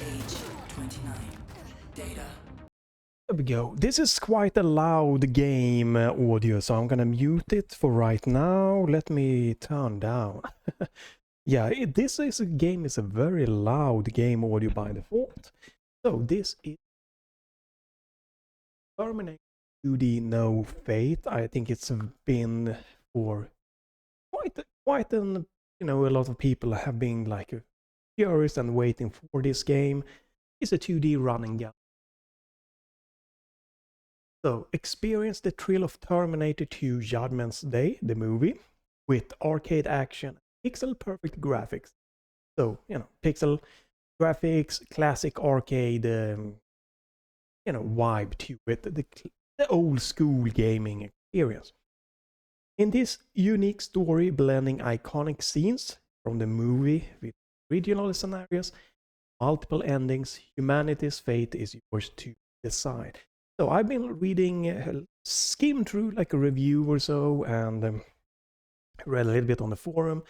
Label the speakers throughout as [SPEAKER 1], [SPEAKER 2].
[SPEAKER 1] Age 29. Data.
[SPEAKER 2] There we go. This is quite a loud game audio, so I'm gonna mute it for right now. Let me turn down. Yeah, this is a game is a very loud game audio by default. So this is Terminator 2D No Fate. I think it's been for quite an a lot of people have been like curious and waiting for this game. It's a 2D running gun. So, experience the thrill of Terminator 2 Judgment's Day, the movie, with arcade action, pixel-perfect graphics. So, pixel graphics, classic arcade, vibe to it, the old-school gaming experience. In this unique story blending iconic scenes from the movie with regional scenarios, multiple endings, humanity's fate is yours to decide. So I've been reading, skimmed through like a review or so, and read a little bit on the forum.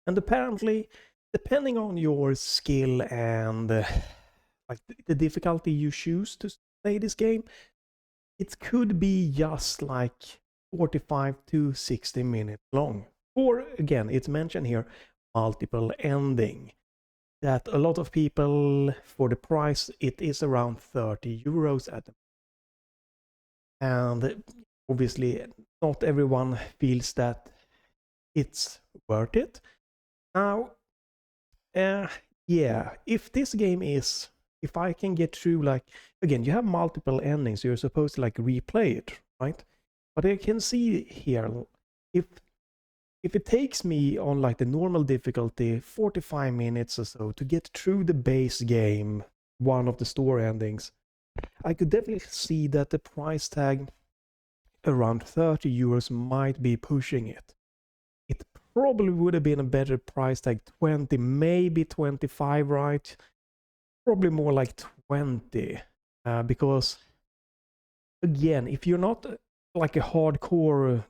[SPEAKER 2] And apparently, depending on your skill and like the difficulty you choose to play this game, it could be just like 45 to 60 minutes long. Or again, it's mentioned here, multiple ending. That a lot of people, for the price, it is around 30 euros at the and obviously not everyone feels that it's worth it. Now, yeah, if this game is, if I can get through, like, again, you have multiple endings, so you're supposed to like replay it, right? But I can see here, if it takes me on like the normal difficulty 45 minutes or so to get through the base game, one of the story endings, I could definitely see that the price tag around 30 euros might be pushing it. It probably would have been a better price tag, 20, maybe 25, right? Probably more like 20, because again, if you're not like a hardcore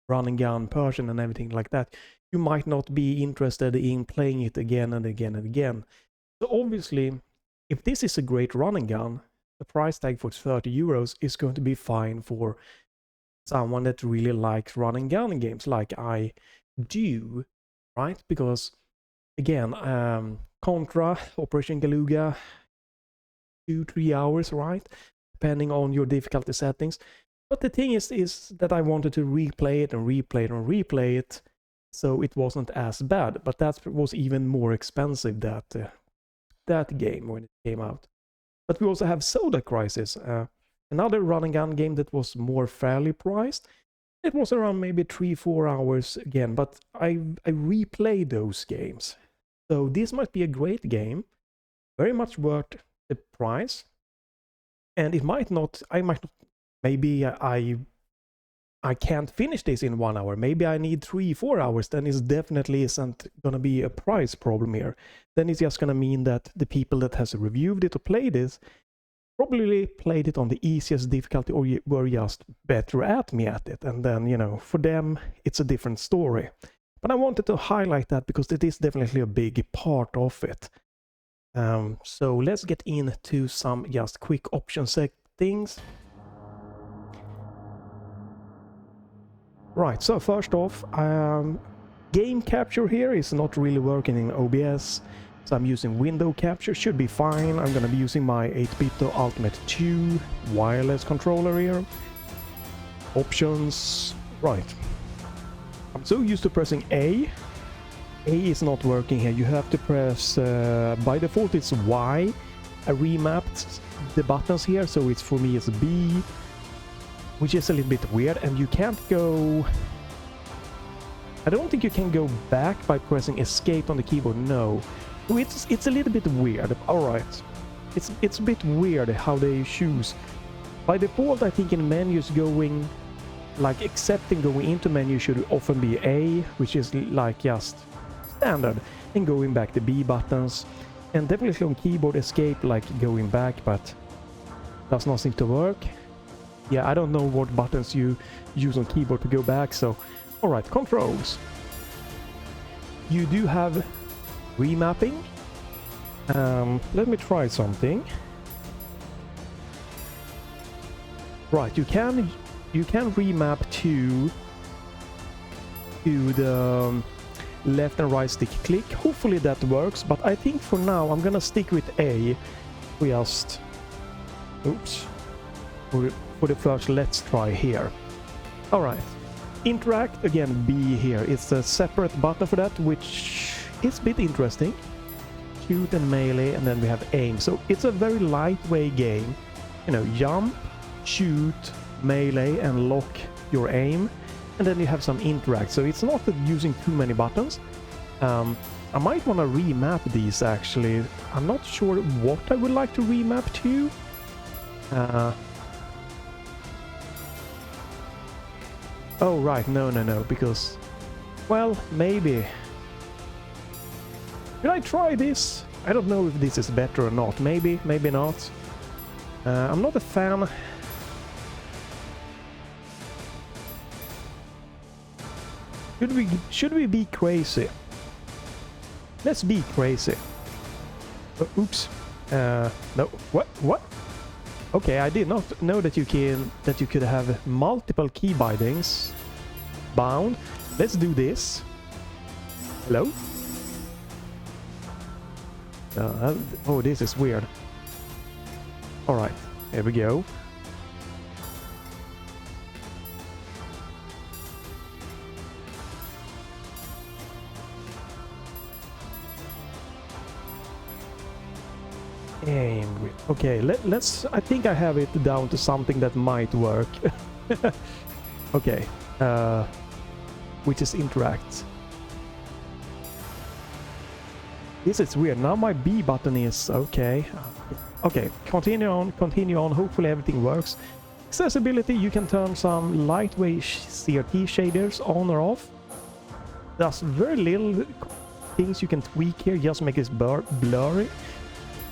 [SPEAKER 2] running gun person and everything like that, you might not be interested in playing it again and again and again. So obviously, if this is a great running gun, the price tag for 30 euros is going to be fine for someone that really likes running gun games like I do, right? Because again, Contra, Operation Galuga, 2-3 hours, right? Depending on your difficulty settings. But the thing is that I wanted to replay it and replay it and replay it, so it wasn't as bad. But that was even more expensive, that game, when it came out. But we also have Soda Crisis, another running gun game that was more fairly priced. It was around maybe 3-4 hours again, but I replayed those games. So this might be a great game, very much worth the price. And it might not, maybe I can't finish this in 1 hour. Maybe I need 3-4 hours. Then it definitely isn't gonna be a price problem here. Then it's just gonna mean that the people that has reviewed it or played this probably played it on the easiest difficulty or were just better at me at it. And then, for them, it's a different story. But I wanted to highlight that because it is definitely a big part of it. So let's get into some just quick option settings. Right, so first off, game capture here is not really working in OBS, so I'm using window capture, should be fine. I'm gonna be using my 8-bit Ultimate 2 wireless controller here. Options, right. I'm so used to pressing A. A is not working here, you have to press, by default it's Y. I remapped the buttons here, so it's for me it's B, which is a little bit weird, and you can't go... I don't think you can go back by pressing escape on the keyboard, no. So it's a little bit weird, alright. It's a bit weird how they choose. By default, I think in menus going, like accepting going into menu should often be A, which is like just standard, and going back the B buttons. And definitely on keyboard escape, like going back, but does not seem to work. Yeah, I don't know what buttons you use on keyboard to go back, so... Alright, controls. You do have remapping. Let me try something. Right, you can remap to the left and right stick click. Hopefully that works, but I think for now I'm gonna stick with A. We just oops for the first let's try here. All right, interact again, B here. It's a separate button for that, which is a bit interesting. Shoot and melee, and then we have aim. So it's a very lightweight game. You know, jump, shoot, melee, and lock your aim, and then you have some interact. So it's not using too many buttons. I might want to remap these actually. I'm not sure what I would like to remap to. Oh right, no, because, well, maybe. Should I try this? I don't know if this is better or not. Maybe, maybe not. I'm not a fan. Should we be crazy? Let's be crazy. Oops. No. What? Okay, I did not know that you could have multiple key bindings bound. Let's do this. Hello? Oh, this is weird. All right, here we go. Aim. Okay, let's. I think I have it down to something that might work. Okay, which is interact. This is weird. Now my B button is okay. Okay, continue on. Hopefully everything works. Accessibility, you can turn some lightweight CRT shaders on or off. There's very little things you can tweak here, just make it blurry.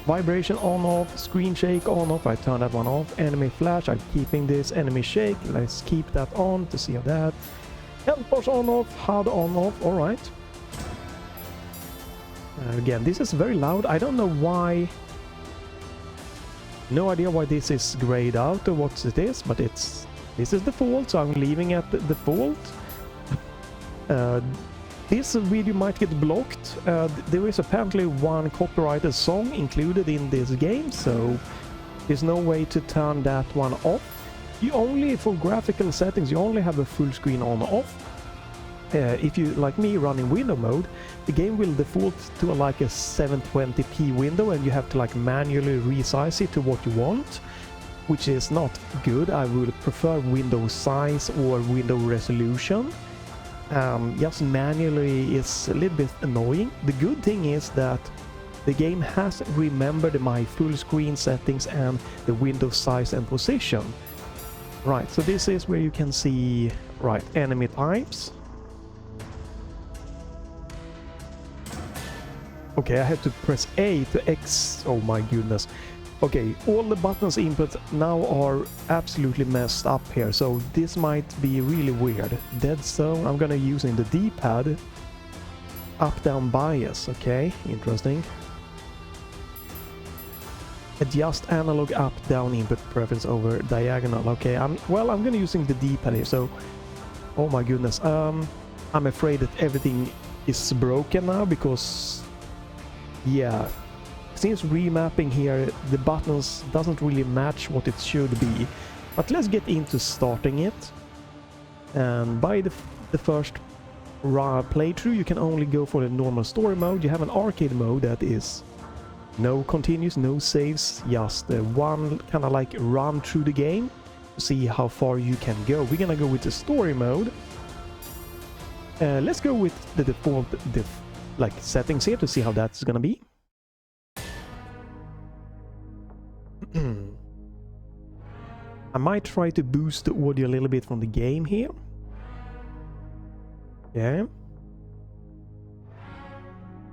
[SPEAKER 2] Vibration on off, screen shake on off, I turn that one off. Enemy flash, I'm keeping this. Enemy shake, let's keep that on to see how that. Health bars on off, HUD on off, alright. Again, this is very loud. I don't know why. No idea why this is grayed out or what it is, but this is default, so I'm leaving it the default. This video might get blocked. There is apparently one copyrighted song included in this game, so there's no way to turn that one off. You only, for graphical settings, you only have a full screen on off. If you, like me, run in window mode, the game will default to like a 720p window, and you have to like manually resize it to what you want, which is not good. I would prefer window size or window resolution. Just manually is a little bit annoying. The good thing is that the game has remembered my full screen settings and the window size and position. Right, so this is where you can see, right, enemy types. Okay, I have to press A to X. Oh my goodness. Okay, all the buttons input now are absolutely messed up here, so this might be really weird. Dead zone, I'm gonna use in the D-pad. Up-down bias, okay, interesting. Adjust analog up-down input preference over diagonal, okay. I'm gonna using the D-pad here, so... Oh my goodness, I'm afraid that everything is broken now, because... Yeah... Since remapping here, the buttons doesn't really match what it should be. But let's get into starting it. And by the first playthrough, you can only go for the normal story mode. You have an arcade mode that is no continues, no saves, just one kind of like run through the game to see how far you can go. We're gonna go with the story mode. Let's go with the default like settings here to see how that's gonna be. I might try to boost the audio a little bit from the game here. Yeah.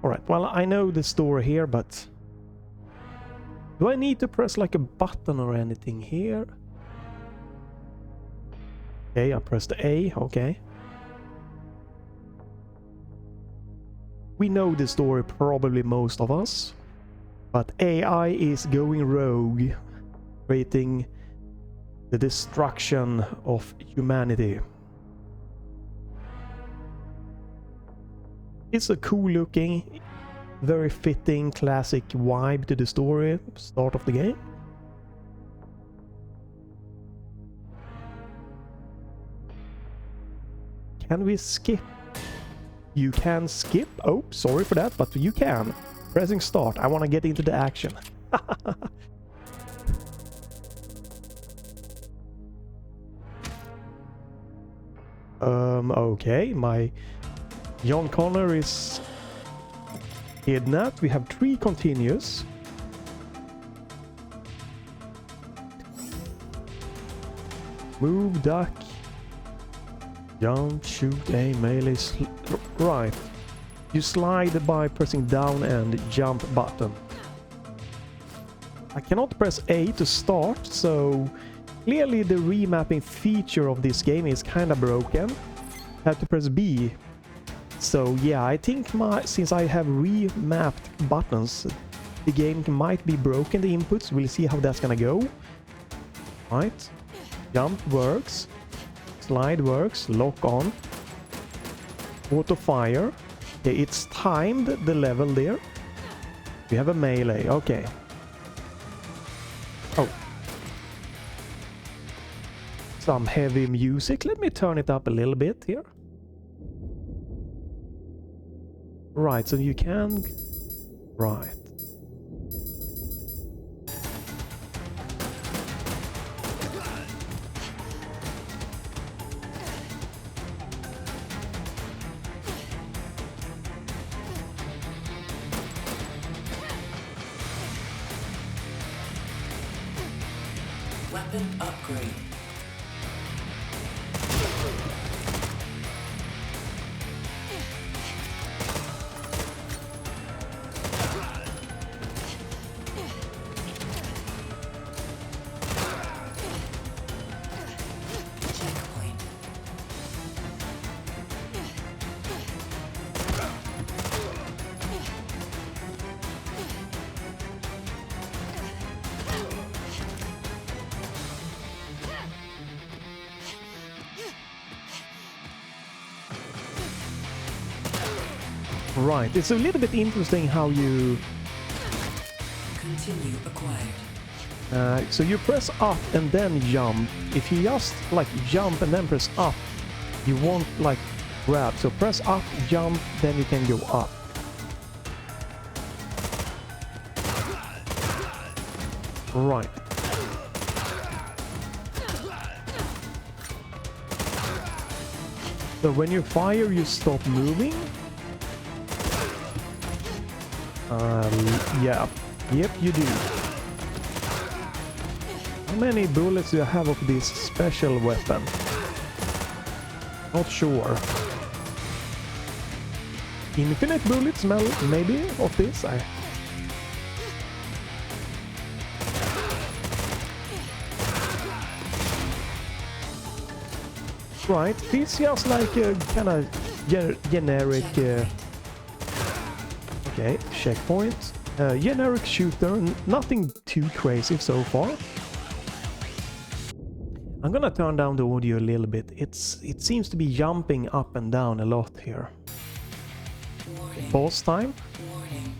[SPEAKER 2] Alright, well, I know the story here, but... Do I need to press like a button or anything here? Okay, I pressed A, okay. We know the story, probably most of us. But AI is going rogue, creating the destruction of humanity. It's a cool looking, very fitting classic vibe to the story start of the game. Can we skip? You can skip. Oh, sorry for that, but you can. Pressing start. I want to get into the action. Okay, my John Connor is kidnapped. We have 3 continues. Move, duck, jump, shoot, aim, melee, right. You slide by pressing down and jump button. I cannot press A to start, so clearly the remapping feature of this game is kinda broken. I have to press B. So yeah, I think since I have remapped buttons, the game might be broken, the inputs. We'll see how that's gonna go. Right. Jump works. Slide works. Lock on. Auto fire. Okay, it's timed, the level there. We have a melee. Okay. Oh. Some heavy music. Let me turn it up a little bit here. Right, so you can... Right.
[SPEAKER 1] Weapon upgrade. Checkpoint.
[SPEAKER 2] Right, it's a little bit interesting how you...
[SPEAKER 1] Continue acquired.
[SPEAKER 2] So you press up and then jump. If you just like jump and then press up, you won't like grab. So press up, jump, then you can go up. Right. So when you fire, you stop moving. Yeah. Yep, you do. How many bullets do you have of this special weapon? Not sure. Infinite bullets, maybe, of this? Right, this just like a kind of generic... Okay, checkpoint. Generic shooter, nothing too crazy so far. I'm gonna turn down the audio a little bit. It seems to be jumping up and down a lot here.
[SPEAKER 1] Warning.
[SPEAKER 2] Pause time.
[SPEAKER 1] Warning.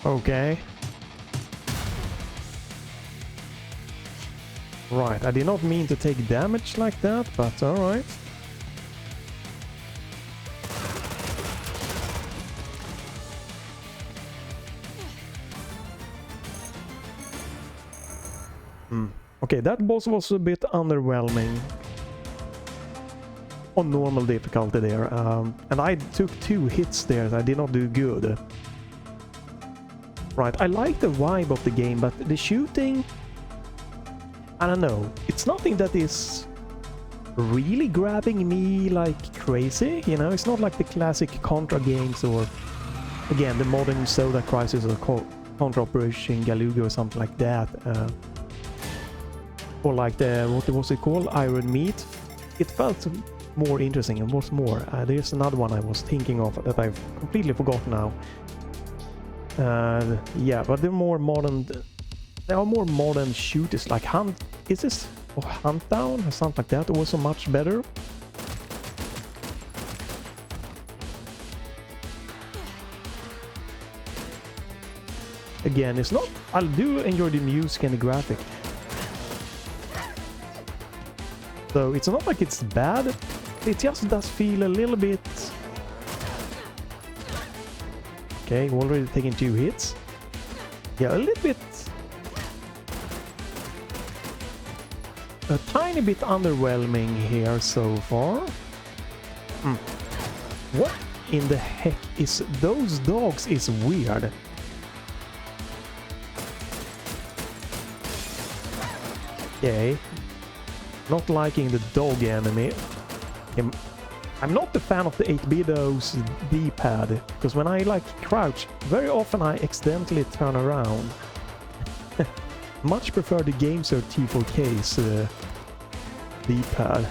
[SPEAKER 2] Okay. Right, I did not mean to take damage like that, but alright. Okay, that boss was a bit underwhelming. On normal difficulty there. And I took 2 hits there, I did not do good. Right, I like the vibe of the game, but the shooting... I don't know, it's nothing that is really grabbing me like crazy, you know? It's not like the classic Contra games or, again, the modern Soda Crisis or Contra Operation Galuga or something like that. or like the, what was it called, Iron Meat, it felt more interesting. It was more. There's another one I was thinking of that I've completely forgotten now. Yeah, but they're more modern. There are more modern shooters like Hunt. Is this or Hunt Down or something like that? Also much better. Again, it's not. I do enjoy the music and the graphic. So it's not like it's bad. It just does feel a little bit. Okay, already taking 2 hits. Yeah, a little bit. A tiny bit underwhelming here so far. What in the heck is those dogs? Is weird. Okay. Not liking the dog enemy. I'm not a fan of the 8-bito's D-pad, because when I like crouch, very often I accidentally turn around. Much prefer the gamesir T4 Kaleid's D-pad.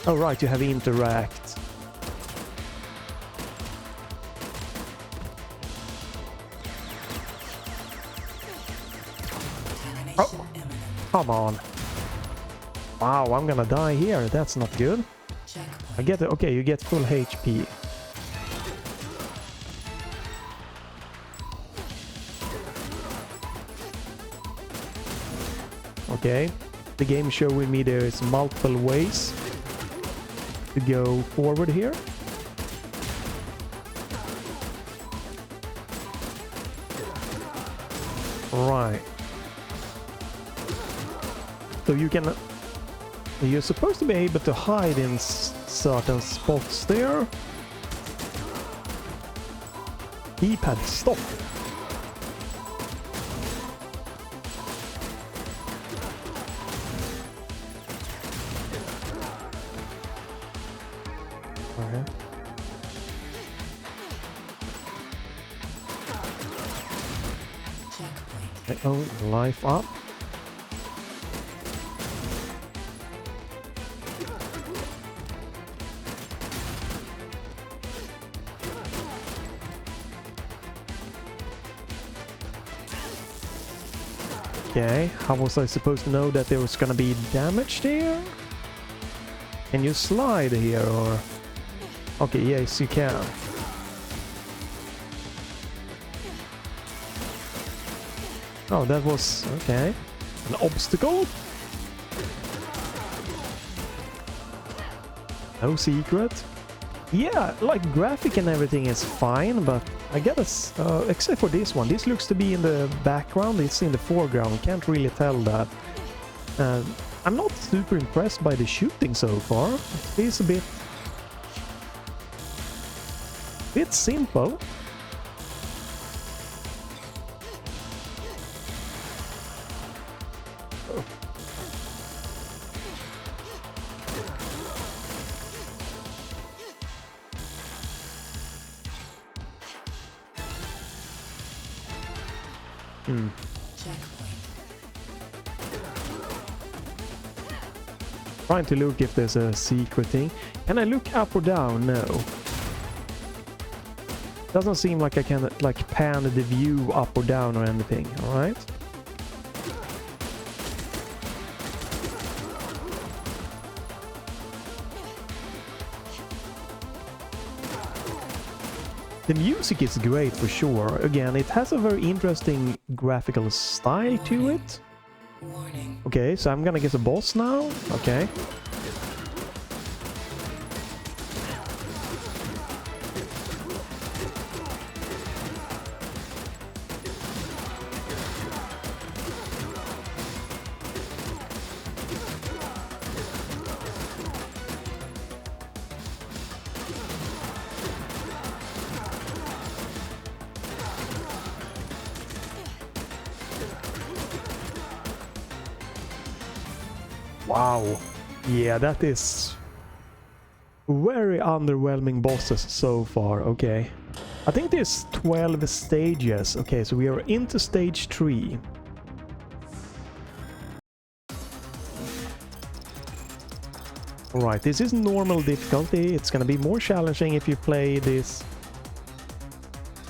[SPEAKER 2] Oh right, you have interact. Oh, come on. Wow, I'm gonna die here. That's not good. I get it. Okay, you get full HP. Okay, the game showing me there is multiple ways to go forward here. Right. So you can. You're supposed to be able to hide in certain spots there. D-pad, stop. Okay. Oh, life up. Okay, how was I supposed to know that there was gonna be damage there? Can you slide here or... Okay, yes you can. Oh, that was... okay. An obstacle? No secret. Yeah, like graphic and everything is fine, but I guess, except for this one, this looks to be in the background, it's in the foreground, can't really tell that. I'm not super impressed by the shooting so far. It is a bit simple. Trying to look if there's a secret thing. Can I look up or down? No. Doesn't seem like I can like pan the view up or down or anything, alright? The music is great for sure. Again, it has a very interesting graphical style to it. Okay, so I'm gonna get a boss now. Okay. Wow. Yeah, that is very underwhelming bosses so far. Okay. I think there's 12 stages. Okay, so we are into stage 3. Alright, this is normal difficulty. It's gonna be more challenging if you play this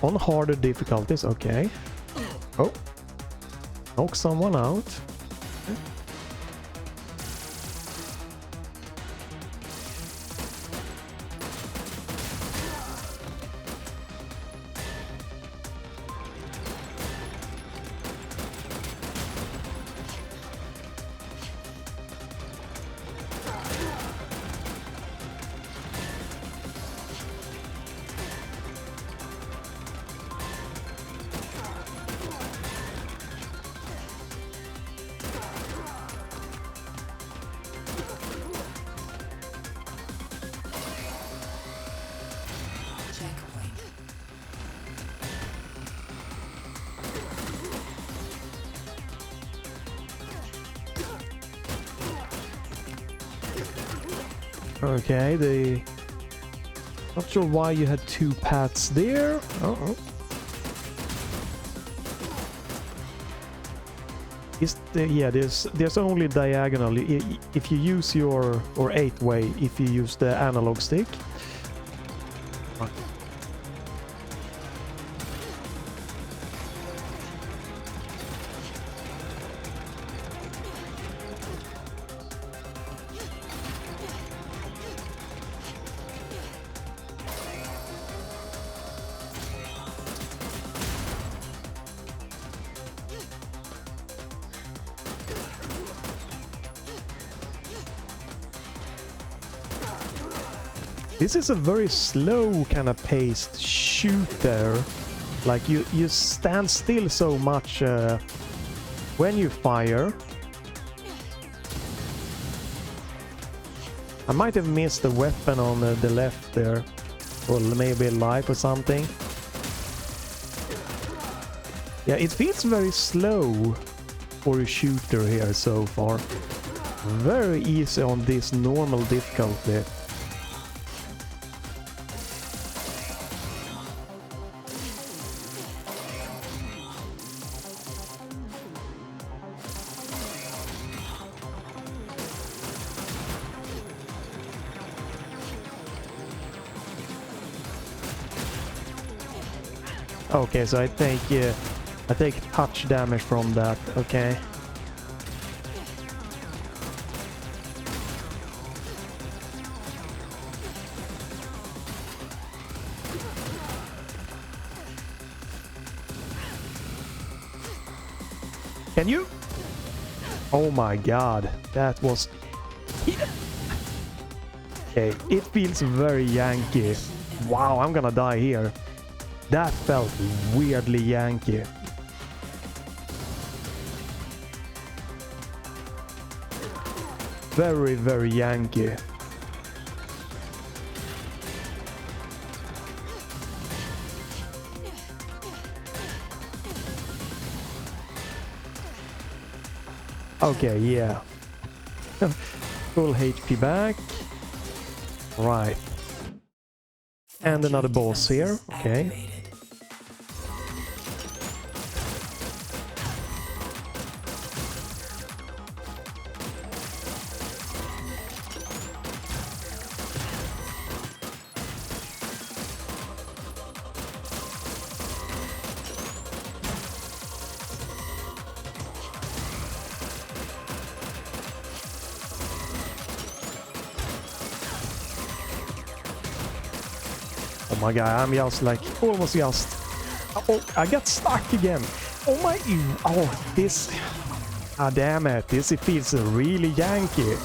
[SPEAKER 2] on harder difficulties. Okay. Oh. Knock someone out.
[SPEAKER 1] Checkpoint.
[SPEAKER 2] Okay, not sure why you had two paths there. Uh-oh. Yeah, there's only diagonal if you use your, or 8-way if you use the analog stick. This is a very slow kind of paced shooter. Like you stand still so much when you fire. I might have missed the weapon on the left there, or maybe a life or something. Yeah, it feels very slow for a shooter here so far. Very easy on this normal difficulty. Okay, so I take touch damage from that. Okay. Can you? Oh my god, that was... Okay, it feels very Yankee. Wow, I'm gonna die here. That felt weirdly Yankee. Very, very Yankee. Okay, yeah. Full HP back. Right. And another boss here. Okay.
[SPEAKER 1] Activated.
[SPEAKER 2] Oh my god, I'm just like almost just... Oh, I got stuck again. Oh my... Oh, this... Ah, damn it. This, it feels really Yankee.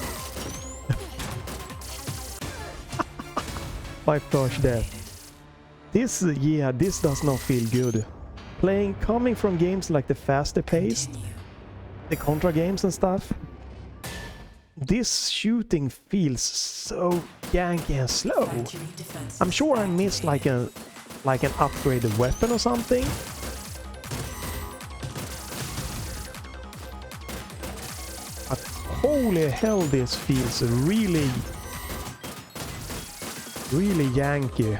[SPEAKER 2] My first death. This, yeah, this does not feel good. Coming from games like the faster paced, the Contra games and stuff, this shooting feels so Yankee and slow. I'm sure I missed like an upgraded weapon or something. But holy hell, this feels really, really Yankee.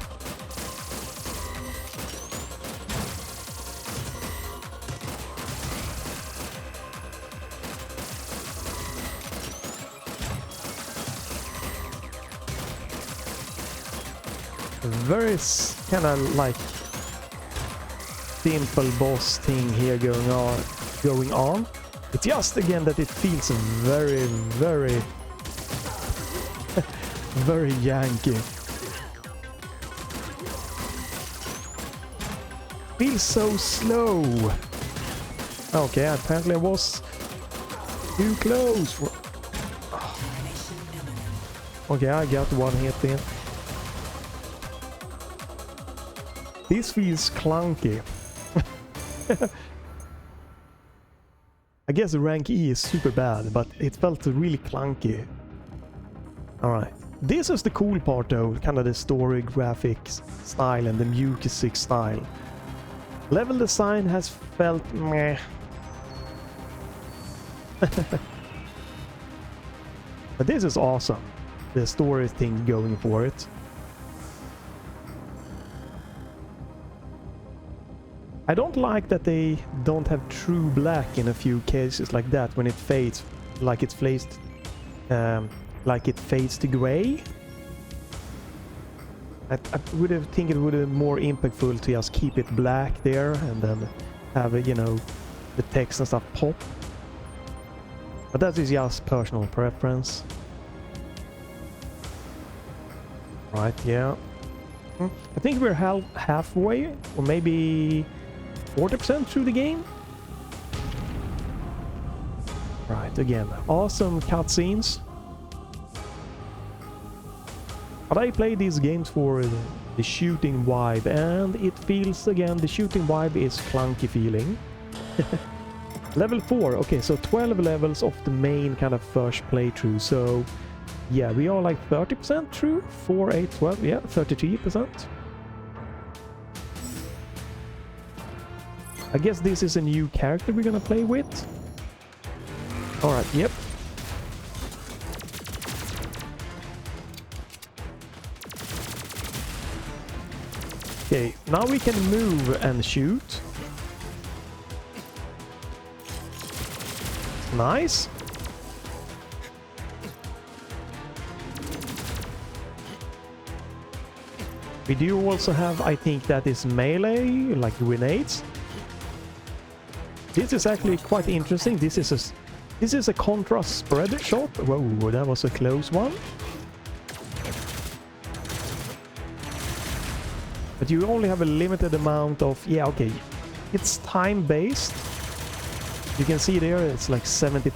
[SPEAKER 2] very kind of like simple boss thing here going on. It's just again that it feels very, very, very Yankee. Feels so slow. Okay, apparently I was too close. Okay, I got one hit in. This feels clunky. I guess rank E is super bad, but it felt really clunky. Alright. This is the cool part though, kind of the story graphics style and the music style. Level design has felt meh. But this is awesome. The story thing going for it. I don't like that they don't have true black in a few cases like that when it fades, like it fades to gray. I would have think it would have been more impactful to just keep it black there and then have, you know, the text and stuff pop. But that is just personal preference. Right, yeah. I think we're halfway, or maybe 40% through the game. Right, again, awesome cutscenes. But I play these games for the shooting vibe, and it feels, again, the shooting vibe is clunky feeling. Level 4, okay, so 12 levels of the main kind of first playthrough, so yeah, we are like 30% through, 4, 8, 12, yeah, 33%. I guess this is a new character we're gonna play with. Alright, yep. Okay, now we can move and shoot. Nice. We do also have, I think that is melee, like grenades. This is actually quite interesting. This is a contrast spread shot. Whoa, that was a close one. But you only have a limited amount of... Yeah, okay. It's time-based. You can see there, it's like 70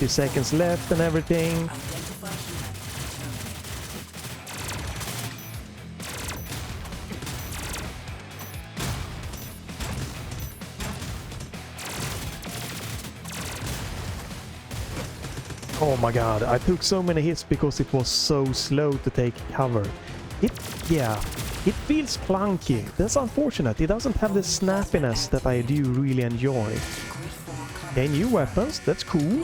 [SPEAKER 2] seconds left and everything. Oh my god, I took so many hits because it was so slow to take cover. It feels clunky. That's unfortunate. It doesn't have the snappiness that I do really enjoy. Okay, new weapons, that's cool.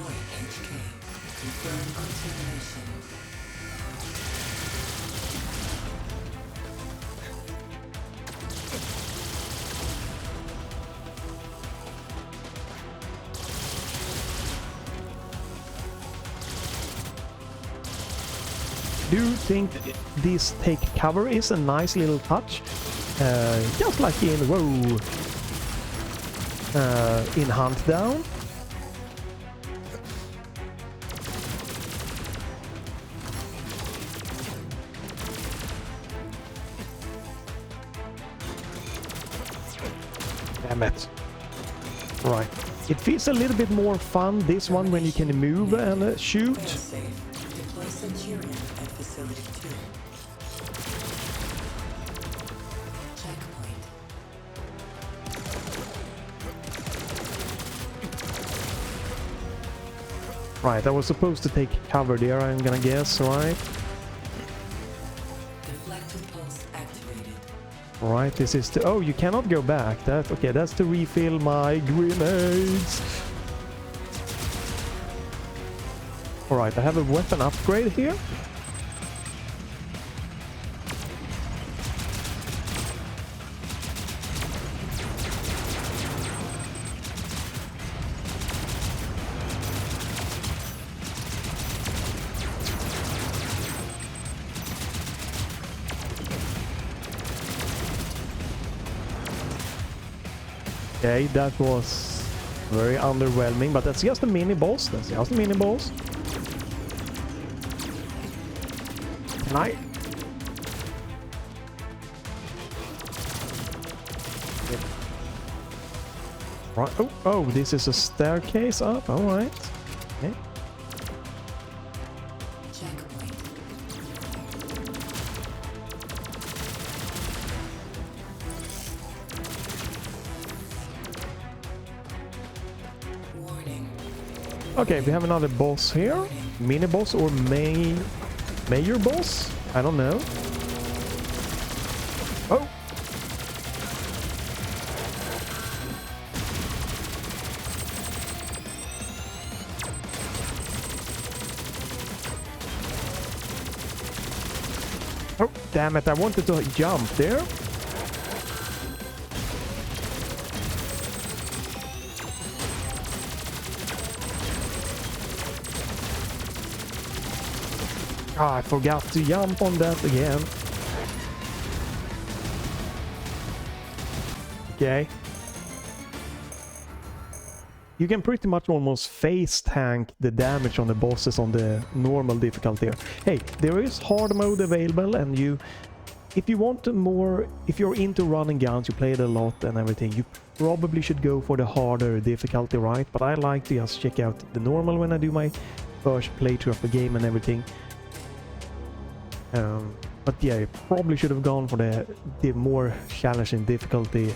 [SPEAKER 2] I do think this take cover is a nice little touch, just like in in Hunt Down. Damn it. Right. It feels a little bit more fun, this one, when you can move and shoot.
[SPEAKER 1] Centurion at Facility 2. Checkpoint.
[SPEAKER 2] Right, I was supposed to take cover there, I'm gonna guess, right?
[SPEAKER 1] Deflected pulse activated.
[SPEAKER 2] Right, this is to... Oh, you cannot go back. That okay, that's to refill my grenades. Alright, I have a weapon upgrade here. Okay, that was very underwhelming, but that's just a mini boss. That's just a mini boss. Can I? Right. Oh, this is a staircase up. All right. Okay.
[SPEAKER 1] Checkpoint. Warning.
[SPEAKER 2] Okay, we have another boss here. Mini boss or major boss? I don't know. Oh. Oh, damn it, I wanted to jump there. Ah, I forgot to jump on that again. Okay. You can pretty much almost face tank the damage on the bosses on the normal difficulty. Hey, there is hard mode available, and if you want more, if you're into running guns, you play it a lot and everything, you probably should go for the harder difficulty, right? But I like to just check out the normal when I do my first playthrough of the game and everything. But yeah, you probably should have gone for the more challenging difficulty.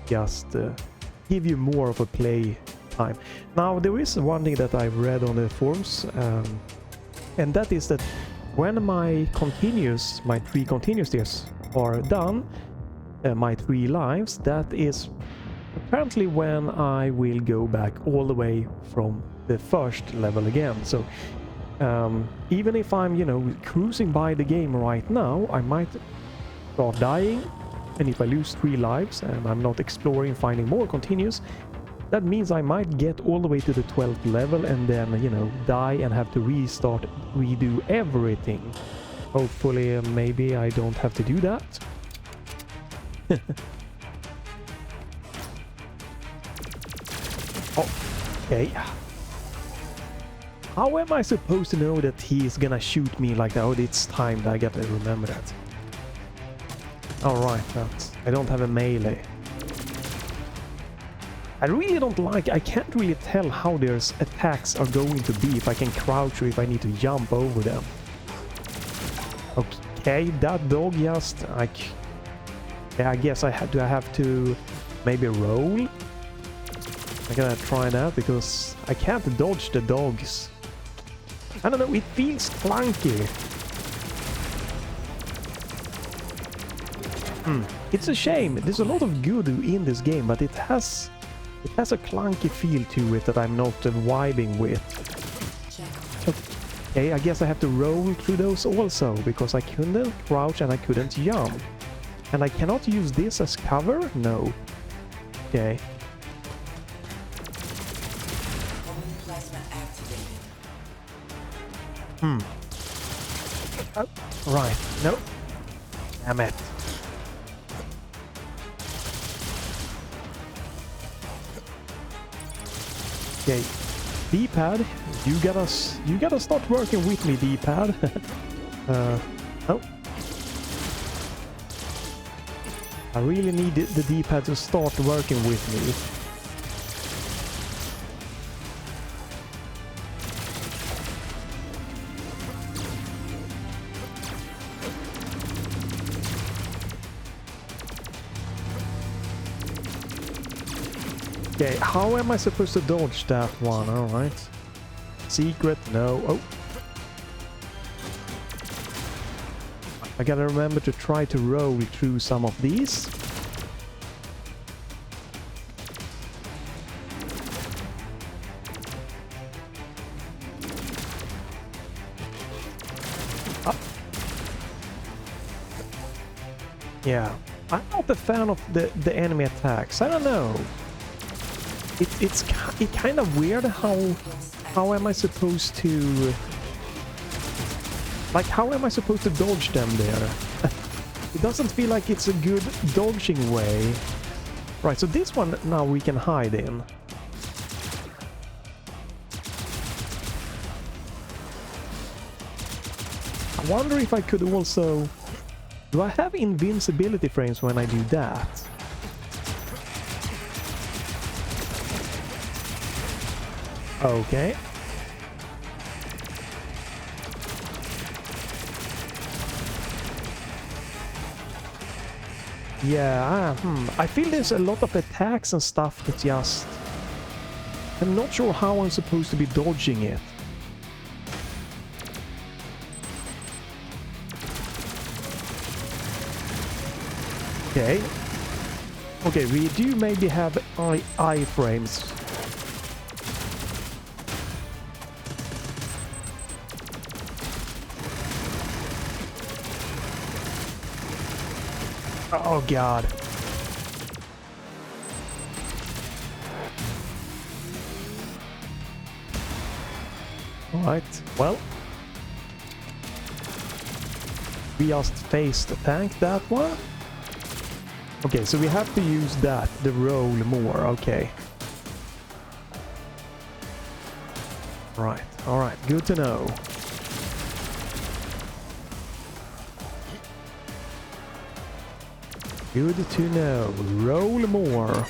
[SPEAKER 2] Just give you more of a play time. Now, there is one thing that I've read on the forums, and that is that when my 3 continuous tiers are done, my 3 lives, that is apparently when I will go back all the way from the first level again. So even if I'm, you know, cruising by the game right now, I might start dying, and if I lose 3 lives and I'm not exploring, finding more continues, that means I might get all the way to the 12th level and then, you know, die and have to restart, redo everything. Hopefully, maybe I don't have to do that. Oh, okay. How am I supposed to know that he's gonna shoot me like that? Oh, it's timed. I gotta remember that. Alright, I don't have a melee. I really don't like... I can't really tell how their attacks are going to be, if I can crouch or if I need to jump over them. Okay, that dog just... yeah, I guess I have to maybe roll. I gotta try that because I can't dodge the dogs. I don't know, it feels clunky. It's a shame. There's a lot of good in this game, but it has a clunky feel to it that I'm not vibing with. Okay, I guess I have to roll through those also, because I couldn't crouch and I couldn't jump. And I cannot use this as cover? No. Okay. Oh, right. No. Damn it. Okay. D-pad, you gotta start working with me, D-pad. Oh. I really need the D-pad to start working with me. Okay, how am I supposed to dodge that one? Alright. Secret, no. Oh. I gotta remember to try to roll through some of these. Ah. Yeah, I'm not a fan of the enemy attacks. I don't know. It's kind of weird how am I supposed to, like, how am I supposed to dodge them there? It doesn't feel like it's a good dodging way. Right, so this one now we can hide in. I wonder if I could also... Do I have invincibility frames when I do that? Okay. Yeah, I feel there's a lot of attacks and stuff that just... I'm not sure how I'm supposed to be dodging it. Okay. Okay, we do maybe have iframes. Oh god. Alright, well. We just face the tank that one. Okay, so we have to use that, the roll more, okay. Right, alright, good to know. Good to know. Roll more.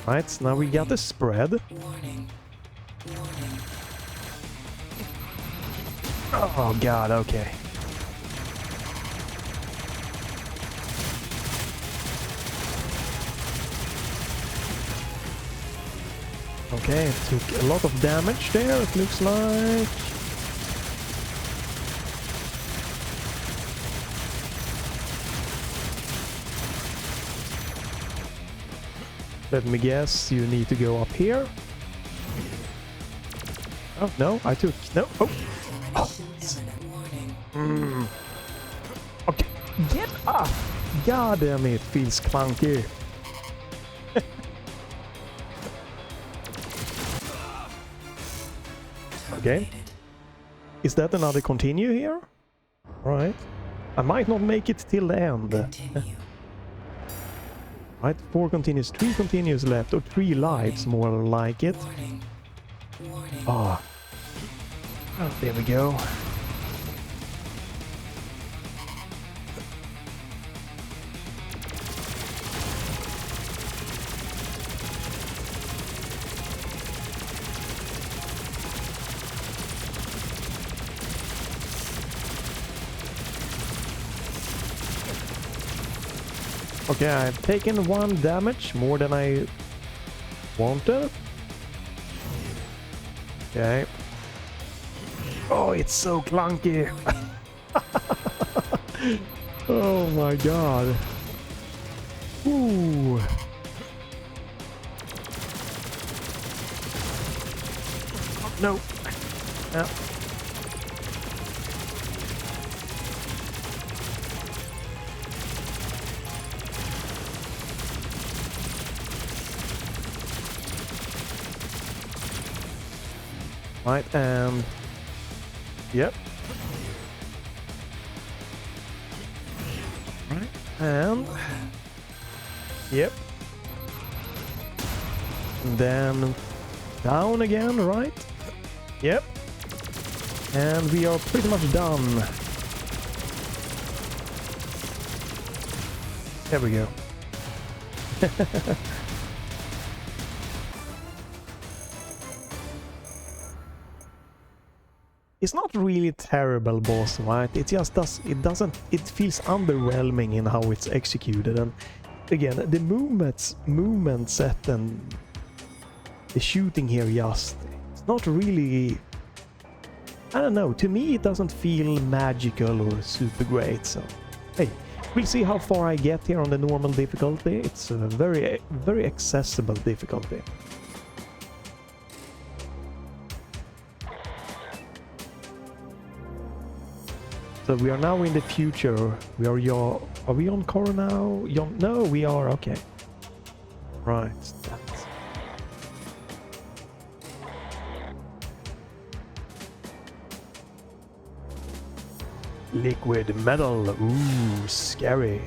[SPEAKER 2] Right, now we got the spread.
[SPEAKER 1] Warning. Warning.
[SPEAKER 2] Oh god, okay. Okay, it took a lot of damage there, it looks like. Let me guess, you need to go up here. Oh, no, I took... No, oh! Oh. Okay, get up! God damn it, feels clunky. Okay. Is that another continue here? Right. I might not make it till the end.
[SPEAKER 1] Continue.
[SPEAKER 2] Right, 4 continues, 3 continues left, or 3 lives more like it.
[SPEAKER 1] Warning. Warning.
[SPEAKER 2] Ah. Oh, there we go. Okay, I've taken 1 damage, more than I wanted. Okay. Oh, it's so clunky. Oh my god. Ooh. No. Yeah. Right, and... Yep. Right, and... Yep. And then... Down again, right? Yep. And we are pretty much done. There we go. It's not really terrible boss, right? It just it feels underwhelming in how it's executed, and again the movement set and the shooting here it's not really, I don't know, to me it doesn't feel magical or super great, so hey, we'll see how far I get here on the normal difficulty. It's a very accessible difficulty. So we are now in the future. We are we on Cora now? No, we are, okay. Right. That's... Liquid metal. Ooh, scary.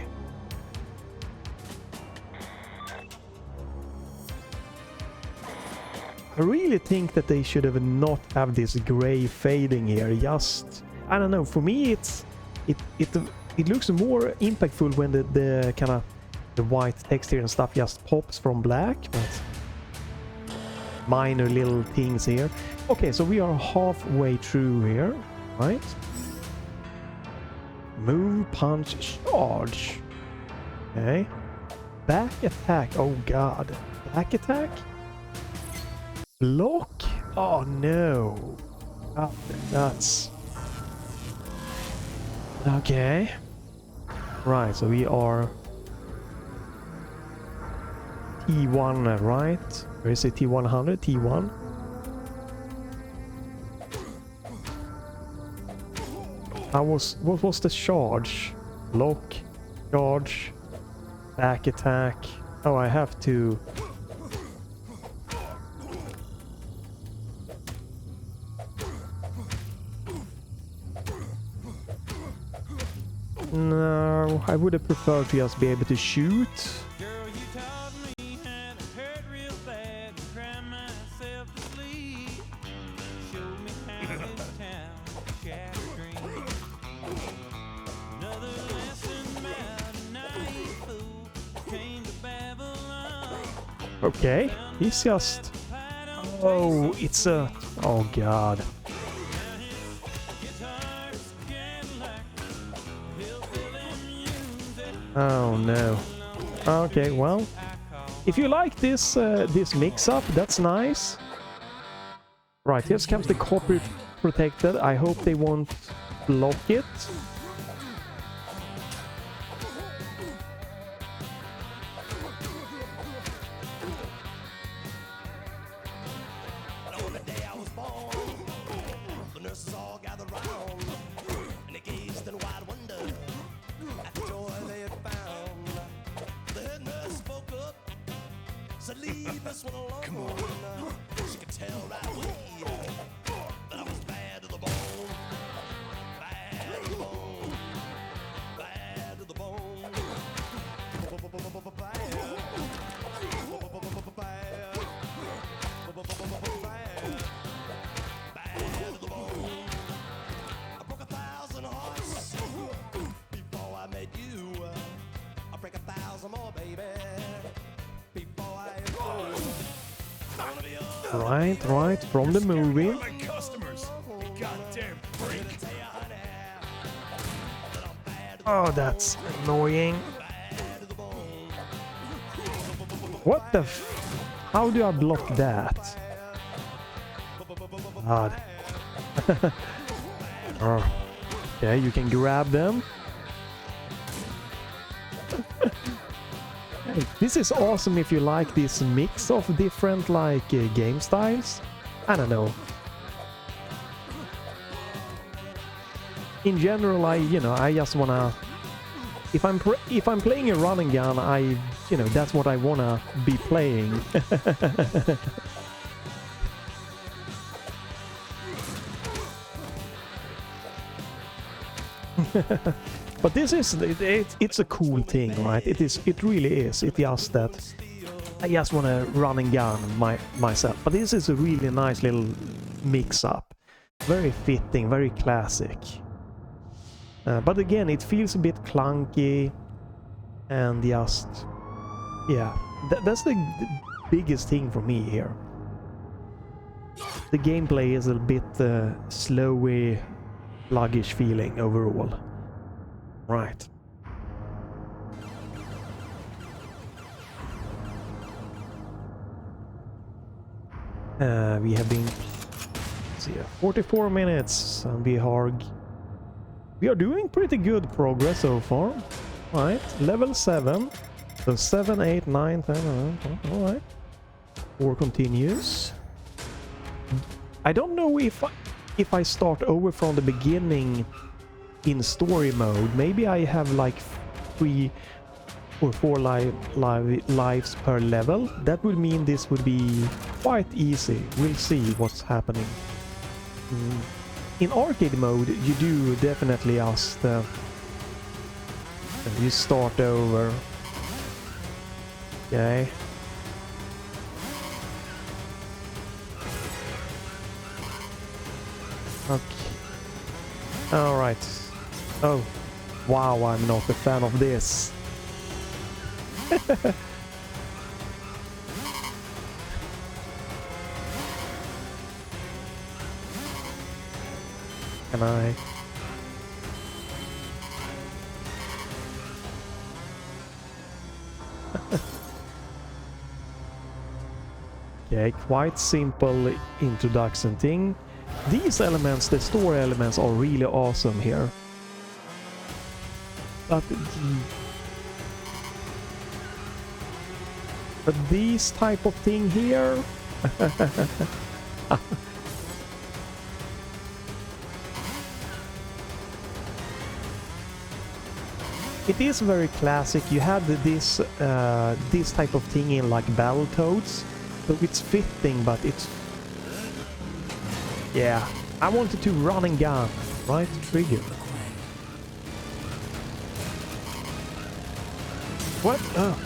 [SPEAKER 2] I really think that they should have not have this gray fading here. Just, I don't know. For me, it looks more impactful when the kind of the white texture and stuff just pops from black. But minor little things here. Okay, so we are halfway through here, right? Move, punch, charge. Okay. Back attack. Oh god. Back attack? Block? Oh no. Oh, that's... Okay. Right, so we are... T1, right? Where is it? T100? T1? What was the charge? Block, charge, back attack. Oh, I have to... No, I would have preferred to just be able to shoot.
[SPEAKER 3] Girl, you taught me how to hurt real bad and cry myself to sleep. Showed me how this town shatters dreams. Another lesson about a naive fool came to Babylon.
[SPEAKER 2] Okay, he's just... Oh, it's a... Oh god. Oh no. Okay, well, if you like this this mix-up, that's nice. Right, here comes the copy protected. I hope they won't block it.
[SPEAKER 4] On the day I was born, the nurses all gathered round, and they gazed in wide wonder at the joy they had found. The head nurse spoke up, said, "Leave this one alone." Come on. She could tell right away that I was bad to the bone, bad to the bone, bad to the bone, bad. I broke 1,000 hearts before I met you. I break 1,000 more, baby, before I
[SPEAKER 2] Right, from the movie.
[SPEAKER 4] My customers, you goddamn freak.
[SPEAKER 2] Oh, that's annoying. What the f... How do I block that? God. Oh. Okay, you can grab them. This is awesome if you like this mix of different like game styles. I don't know. In general, I just wanna... If I'm playing a run and gun, that's what I wanna be playing. But this is it's a cool thing, right? It really is. It's just that I just want to run and gun myself. But this is a really nice little mix-up, very fitting, very classic. But again, it feels a bit clunky, and just yeah, that's the biggest thing for me here. The gameplay is a bit slowy, sluggish feeling overall. Right. We have been, let's see, 44 minutes, and we are doing pretty good progress so far. Right, level 7. So 7, 8, 9, 10, 11, alright. 4 continues. I don't know if I start over from the beginning in story mode. Maybe I have like 3 or 4 lives per level. That would mean this would be quite easy. We'll see what's happening. in arcade mode, you do definitely just you start over. Okay. Okay. All right. Oh, wow! I'm not a fan of this. Can I? Okay, quite simple introduction thing. These elements, the story elements, are really awesome here. But these type of thing here. It is very classic. You had this this type of thing in like Battletoads, so it's fitting, but it's, yeah. I wanted to run and gun, right? Trigger. What? Oh.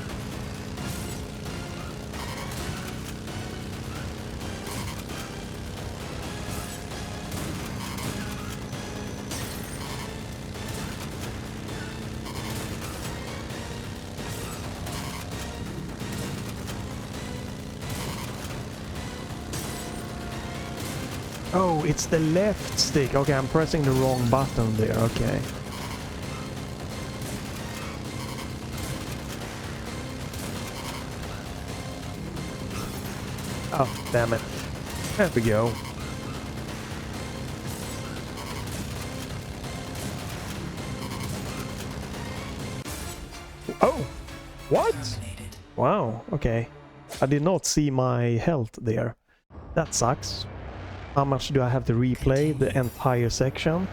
[SPEAKER 2] Oh, it's the left stick. Okay, I'm pressing the wrong button there. Okay. Oh, damn it. There we go. Oh! What?
[SPEAKER 1] Terminated.
[SPEAKER 2] Wow, okay. I did not see my health there. That sucks. How much do I have to replay the entire section?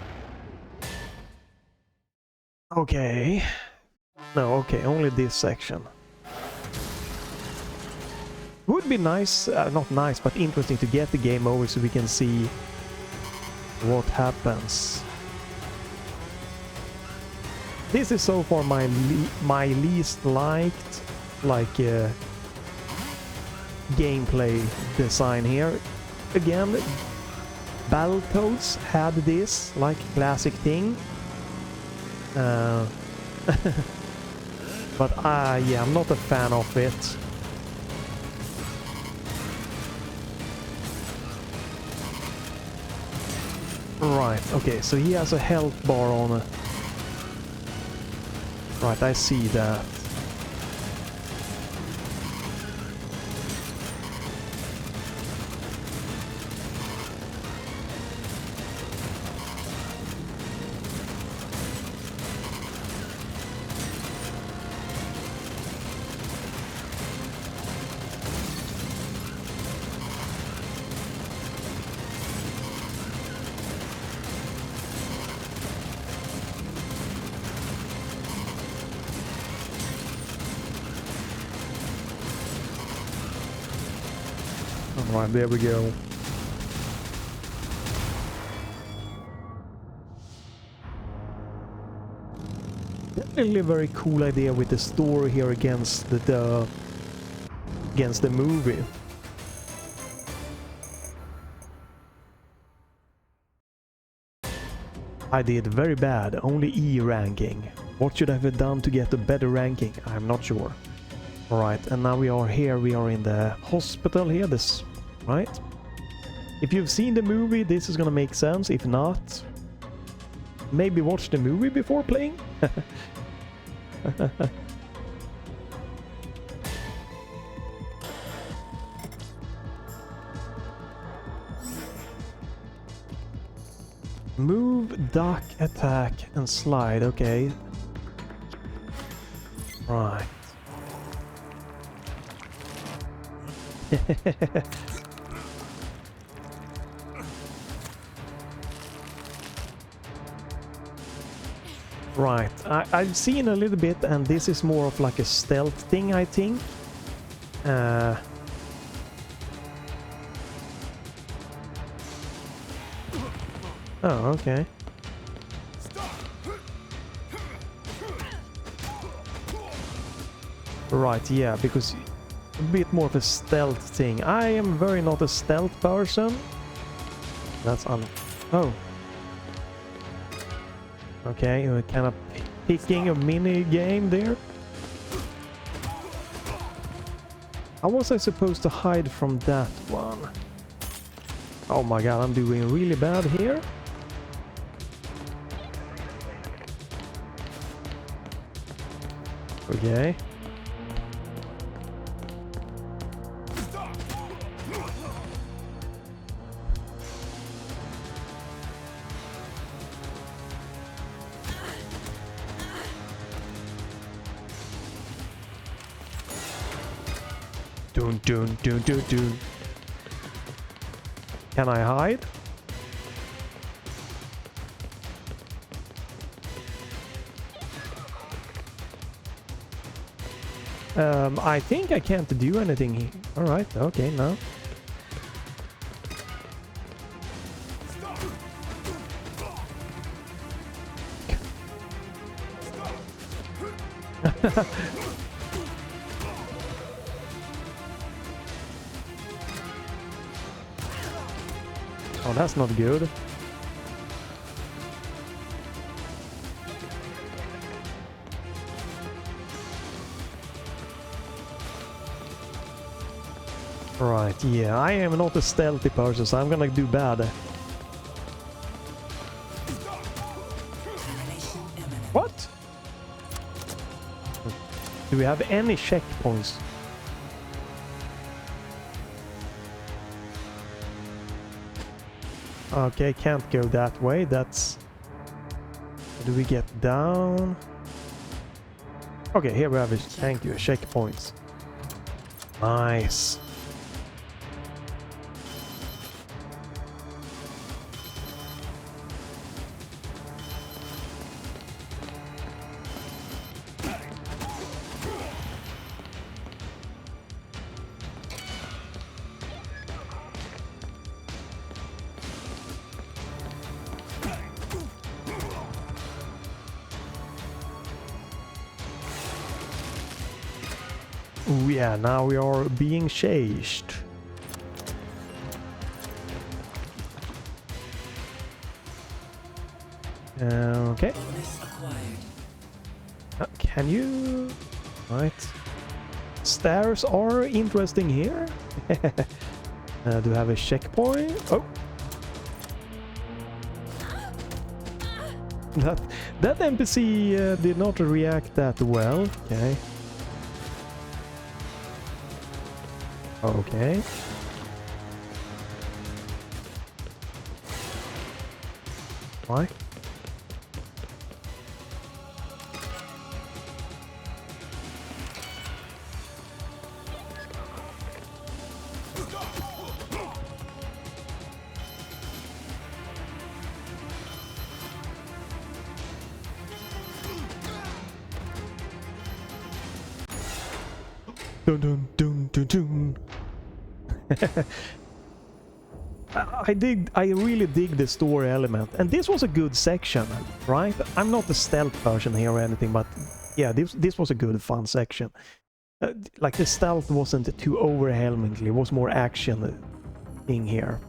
[SPEAKER 2] Okay. No, okay, only this section. Would be nice, not nice, but interesting to get the game over so we can see what happens. This is so far my least liked, like, gameplay design here. Again, Battletoads had this, like, classic thing. But yeah, I'm not a fan of it. Right, okay, so he has a health bar on it. Right, I see that. Alright, there we go. Definitely a very cool idea with the story here against the movie. I did very bad, only E ranking. What should I have done to get a better ranking? I'm not sure. Alright, and now we are here, we are in the hospital here, this, right? If you've seen the movie, this is gonna make sense. If not, maybe watch the movie before playing? Move, duck, attack, and slide, okay. Right. Right, I've seen a little bit, and this is more of like a stealth thing, I think. Oh, okay. Right, yeah, because a bit more of a stealth thing. I am very not a stealth person. That's oh. Okay, we're kind of picking a mini game there. How was I supposed to hide from that one? Oh my god, I'm doing really bad here. Okay. Dun dun dun dun dun. Can I hide? I think I can't do anything here. Alright, okay, now. Oh, that's not good. Right, yeah, I am not a stealthy person, so I'm gonna do bad.
[SPEAKER 1] Termination imminent.
[SPEAKER 2] What? Do we have any checkpoints? Okay, can't go that way. That's... Do we get down? Okay, here we have it. Thank you, checkpoints. Nice. Oh yeah, now we are being chased. Okay.
[SPEAKER 1] Bonus acquired.
[SPEAKER 2] Can you... Right. Stairs are interesting here. Do we have a checkpoint? Oh. That NPC did not react that well. Okay. Okay. Why? Dun dun dun dun dun. I really dig the story element, and this was a good section, right? I'm not the stealth version here or anything, but yeah, this was a good fun section. Like the stealth wasn't too overwhelming, it was more action thing here.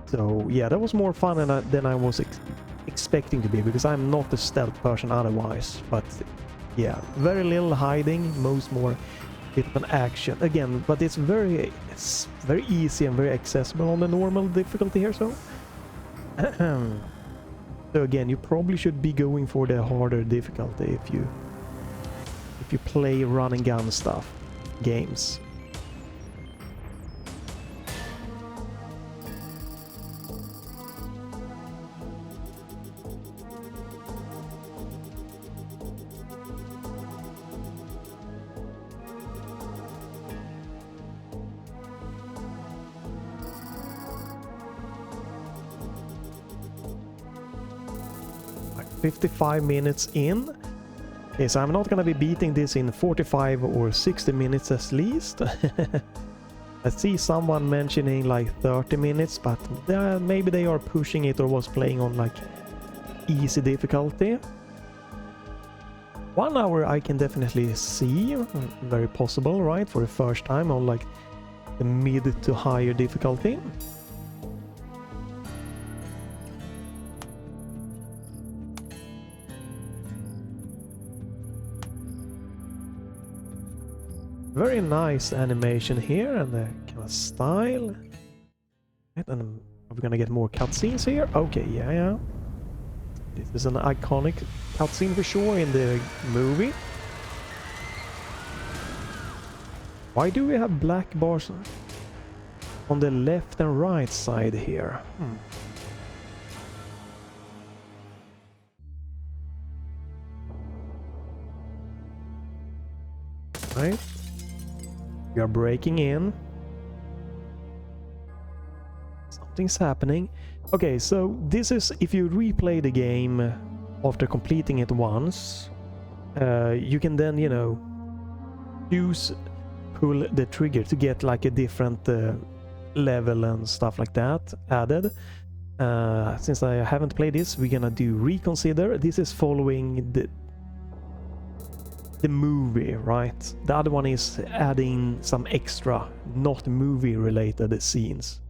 [SPEAKER 2] So yeah, that was more fun than I was expecting to be, because I'm not the stealth person otherwise. But yeah, very little hiding, most more bit of an action again, but it's very easy and very accessible on the normal difficulty here. So so again, you probably should be going for the harder difficulty if you play run and gun stuff games. Like 55 minutes in. Okay, so I'm not gonna be beating this in 45 or 60 minutes at least. I see someone mentioning like 30 minutes, but maybe they are pushing it or was playing on like easy difficulty. 1 hour I can definitely see, very possible, right, for the first time on like the mid to higher difficulty. Very nice animation here and the kind of style. Right, and are we gonna get more cutscenes here? Okay, yeah. This is an iconic cutscene for sure in the movie. Why do we have black bars on the left and right side here? Right. We are breaking in. Something's happening. Okay, so this is if you replay the game after completing it once, you can then, you know, pull the trigger to get like a different level and stuff like that added. Since I haven't played this, we're gonna do reconsider. This is following the movie, right? The other one is adding some extra, not movie related scenes.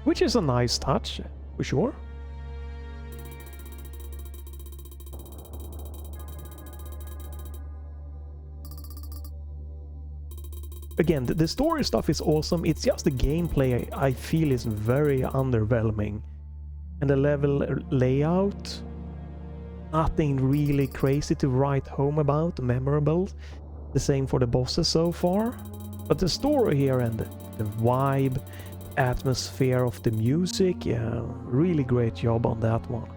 [SPEAKER 2] Which is a nice touch, for sure. Again, the story stuff is awesome, it's just the gameplay I feel is very underwhelming. And the level layout, nothing really crazy to write home about, memorable. The same for the bosses so far. But the story here and the vibe, atmosphere of the music, yeah, really great job on that one.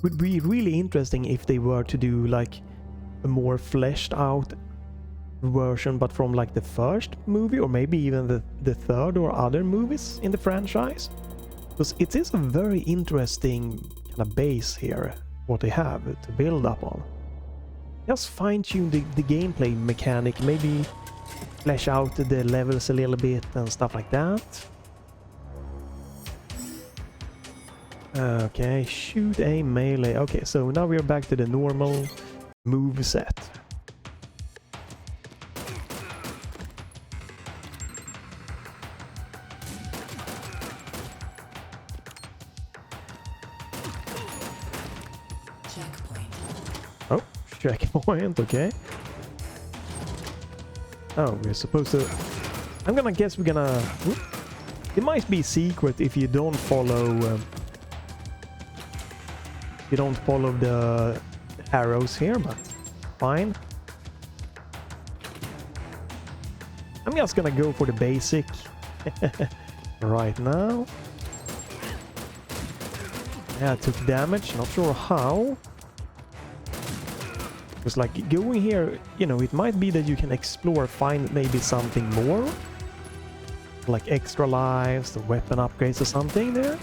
[SPEAKER 2] Would be really interesting if they were to do like a more fleshed out version, but from like the first movie or maybe even the third or other movies in the franchise. Because it is a very interesting kind of base here, what they have to build up on. Just fine-tune the gameplay mechanic, maybe flesh out the levels a little bit and stuff like that. Okay, shoot a melee. Okay, so now we're back to the normal move set. Oh, checkpoint, okay. Oh, we're supposed to... I'm gonna guess we're gonna... It might be secret if you don't follow... you don't follow the arrows here, but fine. I'm just gonna go for the basic right now. Yeah, I took damage, not sure how. Because like going here, you know, it might be that you can explore, find maybe something more. Like extra lives, the weapon upgrades or something there.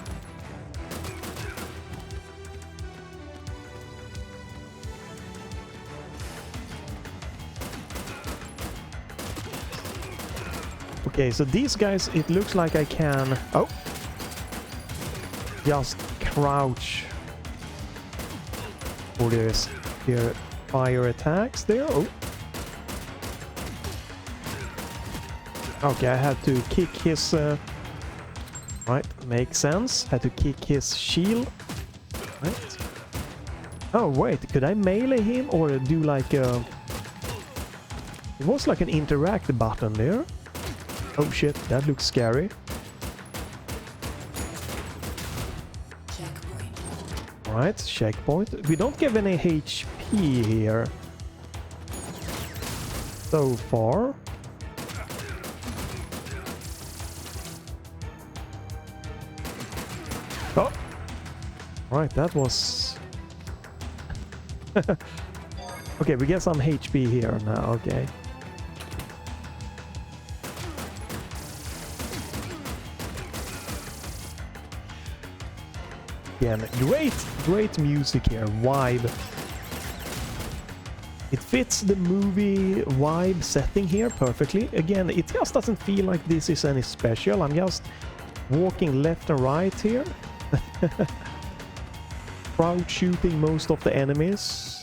[SPEAKER 2] Okay, so these guys, it looks like I can... Oh! Just crouch for this here. Fire attacks there. Oh. Okay, I had to kick his... Right, makes sense. Had to kick his shield. Right. Oh, wait, could I melee him or do like a... It was like an interact button there. Oh shit, that looks scary. Right, checkpoint. We don't give any HP here so far. Oh! Right, that was... Okay, we get some HP here now, okay. Again, great music here, vibe. It fits the movie vibe setting here perfectly. Again, it just doesn't feel like this is any special. I'm just walking left and right here. Crowd shooting most of the enemies.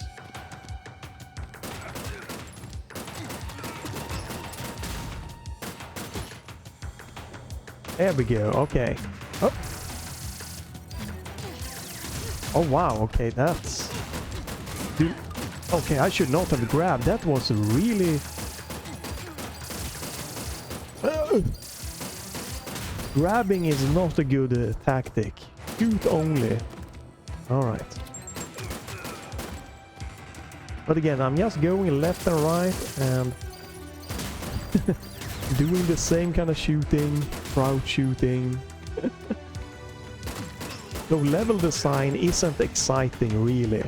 [SPEAKER 2] There we go, okay. Oh, oh wow, okay, that's... Dude. Okay, I should not have grabbed. That was really... Grabbing is not a good tactic. Shoot only. Alright. But again, I'm just going left and right and doing the same kind of shooting, crowd shooting. So level design isn't exciting really.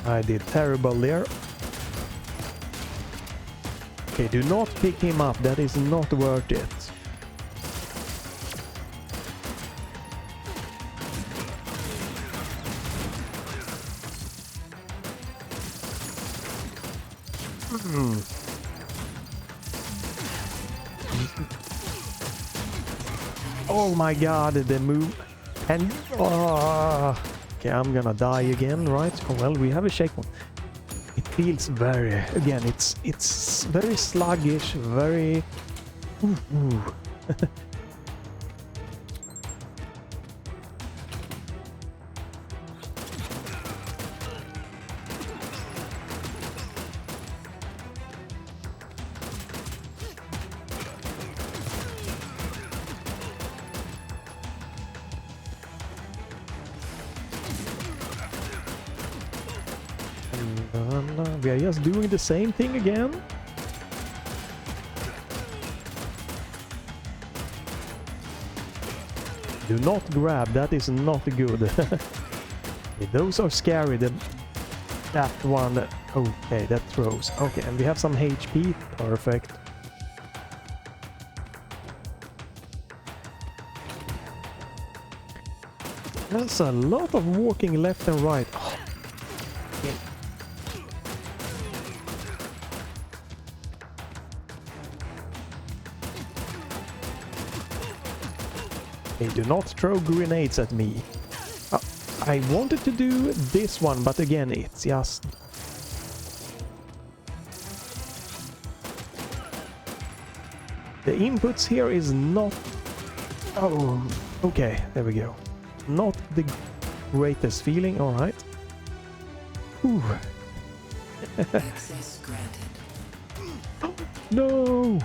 [SPEAKER 2] I did terrible there. Okay, do not pick him up. That is not worth it. Oh my god, the move. And... okay, I'm gonna die again, right? Oh well, we have a checkpoint. It feels very... Again, it's very sluggish, very... Ooh. We are just doing the same thing again. Do not grab, that is not good. Okay, those are scary. That one, okay, that throws. Okay, and we have some HP, perfect. There's a lot of walking left and right. Oh. Okay. Hey, do not throw grenades at me. I wanted to do this one, but again, it's just... The inputs here is not... Oh, okay, there we go. Not the greatest feeling, alright.
[SPEAKER 1] Access granted.
[SPEAKER 2] No!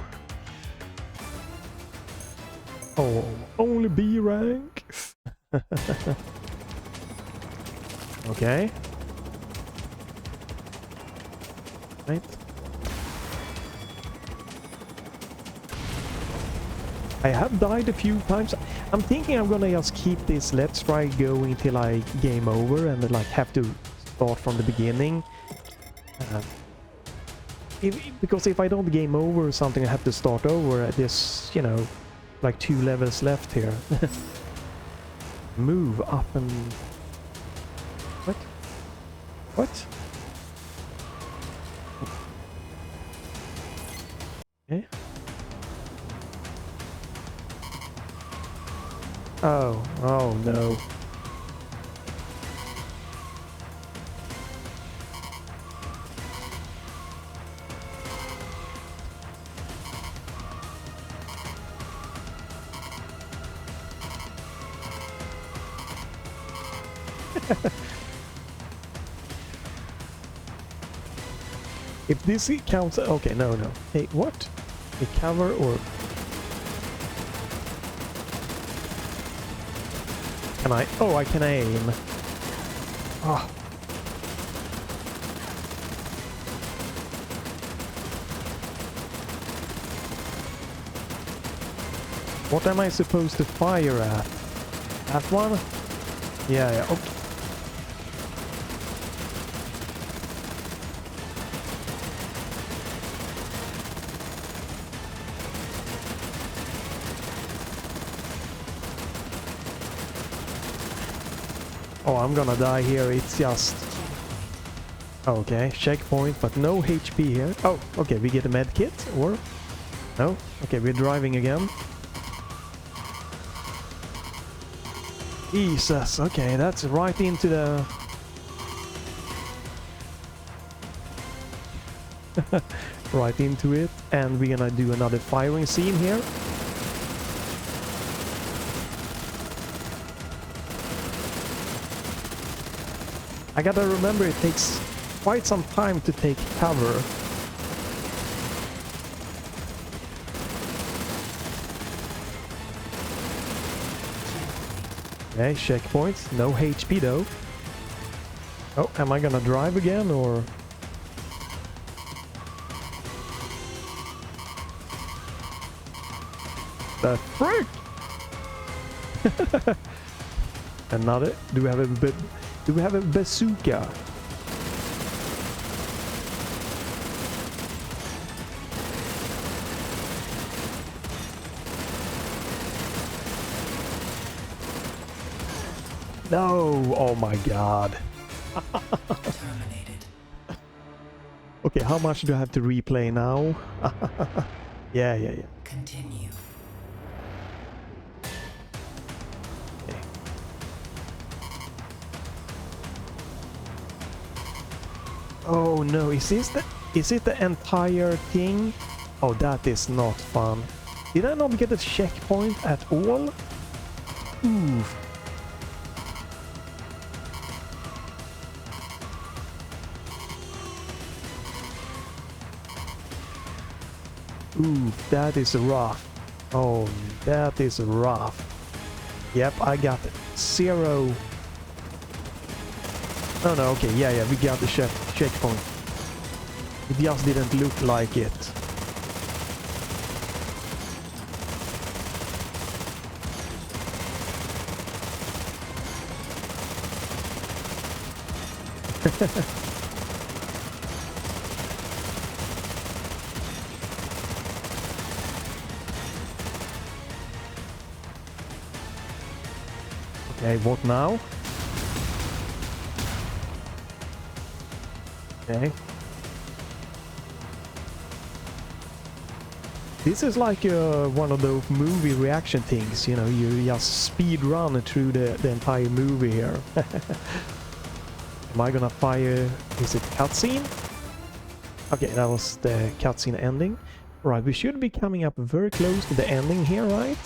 [SPEAKER 2] Oh, only B rank? Okay. Right. I have died a few times. I'm thinking I'm gonna just keep this let's try going till I game over and like have to start from the beginning. Because if I don't game over or something, I have to start over at this, you know, like 2 levels left here. Move up and... What? What? Okay. Oh no. If this counts... Okay, no. Hey, what? A cover or... Can I... Oh, I can aim. Ah. What am I supposed to fire at? That one? Yeah, okay. Oh, I'm gonna die here. It's just... Okay, checkpoint, but no HP here. Oh, okay, we get a med kit, or... No? Okay, we're driving again. Jesus, okay, that's right into the... right into it, and we're gonna do another firing scene here. I gotta remember it takes quite some time to take cover. Okay, checkpoint. No HP though. Oh, am I gonna drive again or... The frick! Another. Do we have a bazooka? No! Oh my god.
[SPEAKER 1] Terminated.
[SPEAKER 2] Okay, how much do I have to replay now? Yeah.
[SPEAKER 1] Continue.
[SPEAKER 2] Okay. Oh no, is it the entire thing? Oh, that is not fun. Did I not get a checkpoint at all? Oof. Ooh, that is rough. Oh, that is rough. Yep, I got 0. Oh no, okay, yeah, we got the checkpoint. It just didn't look like it. Okay, what now? Okay. This is like one of those movie reaction things, you know, you just speed run through the entire movie here. Am I gonna fire... Is it cutscene? Okay, that was the cutscene ending. Right, we should be coming up very close to the ending here, right?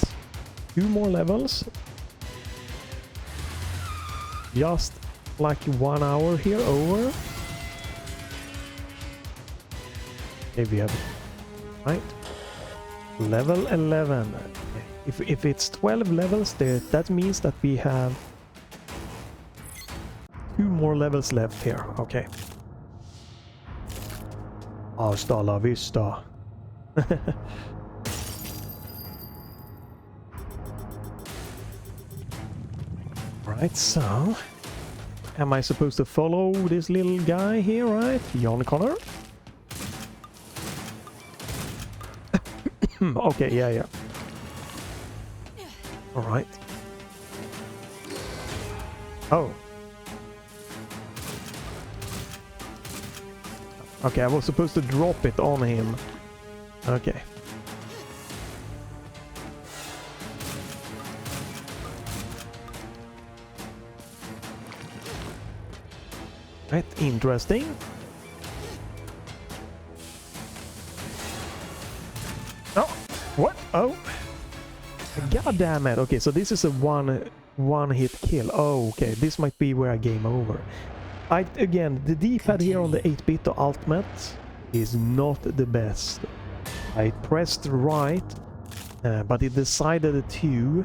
[SPEAKER 2] 2 more levels. Just like 1 hour here over. Okay, we have... Right. Level 11. If it's 12 levels there, that means that we have 2 more levels left here. Okay. Hasta la vista. Right, so... Am I supposed to follow this little guy here, right? John Connor? Okay, yeah. Alright. Oh. Okay, I was supposed to drop it on him. Okay. Right, interesting. Oh, what? Oh, god damn it. Okay, so this is a one hit kill. Oh, okay, this might be where I game over. Again, the D-pad here on the 8-bit, the Ultimate, is not the best. I pressed right, but it decided to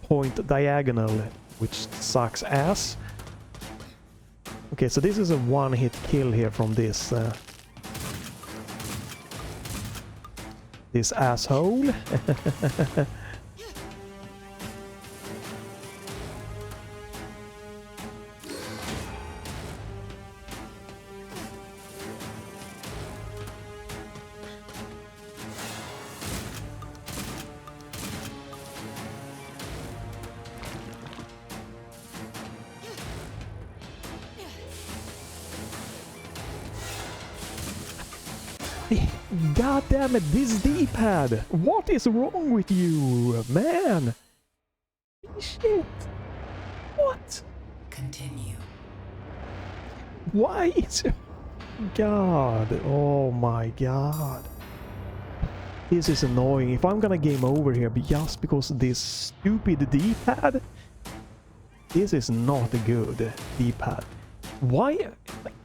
[SPEAKER 2] point diagonal, which sucks ass. Okay, so this is a one-hit kill here from this this asshole. God damn it, this D-pad! What is wrong with you, man? Shit! What?
[SPEAKER 1] Continue.
[SPEAKER 2] Why is... God, oh my god. This is annoying. If I'm gonna game over here just because of this stupid D-pad, this is not a good D-pad. Why?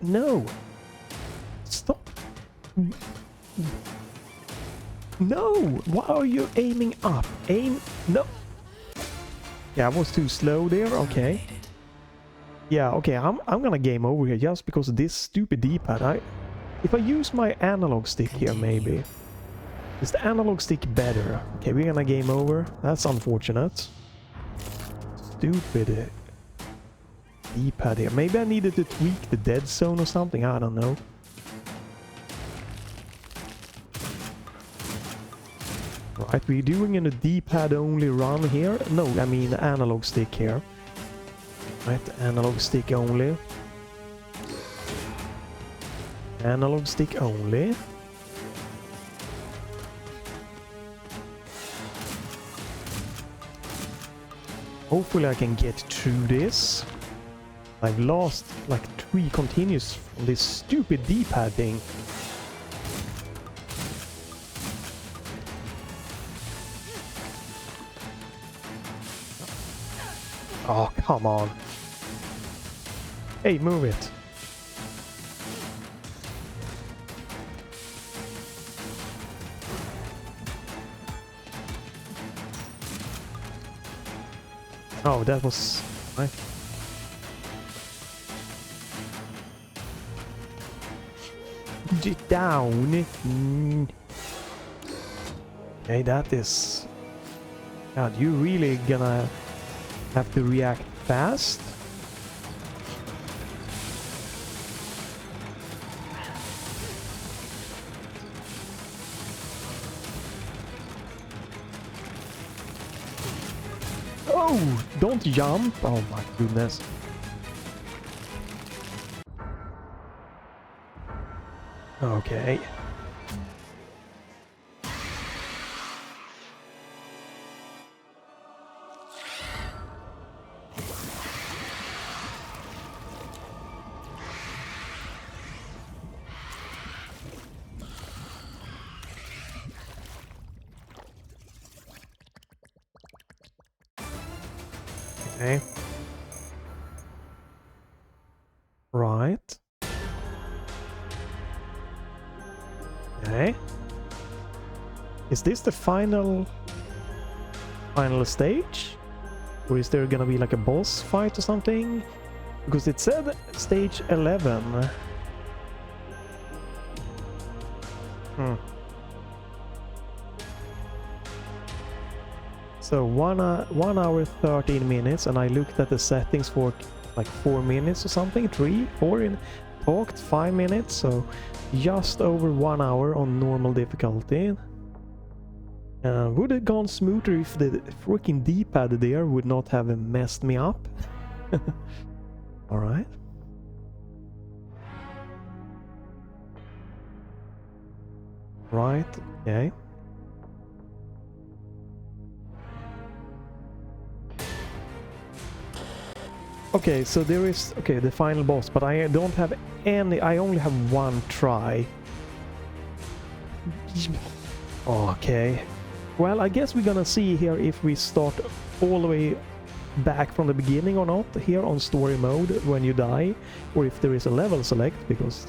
[SPEAKER 2] No. Stop. No! Why are you aiming up? Aim... No! Yeah, I was too slow there, okay.
[SPEAKER 1] Terminated.
[SPEAKER 2] Yeah, okay, I'm gonna game over here just because of this stupid D-pad. If I use my analog stick here, maybe. Is the analog stick better? Okay, we're gonna game over. That's unfortunate. Stupid D-pad here. Maybe I needed to tweak the dead zone or something, I don't know. Right, we're doing a D-pad only run here. No, I mean analog stick here. Right, analog stick only. Analog stick only. Hopefully I can get through this. I've lost like 3 continues from this stupid D-pad thing. Oh, come on. Hey, move it. Oh, that was... right. Get down. Okay, that is... God, you really gonna have to react fast? Oh, don't jump! Oh my goodness. Okay. Okay. Right. Okay. Is this the final stage? Or is there gonna be like a boss fight or something? Because it said stage 11. So 1 hour 13 minutes, and I looked at the settings for like 4 minutes or something, 3, 4 in talked 5 minutes, so just over 1 hour on normal difficulty. Would have gone smoother if the freaking D-pad there would not have messed me up. Alright. Right, okay. Okay, so there is, okay, the final boss, but I don't have any, I only have 1 try. Okay. Well, I guess we're gonna see here if we start all the way back from the beginning or not, here on story mode when you die, or if there is a level select, because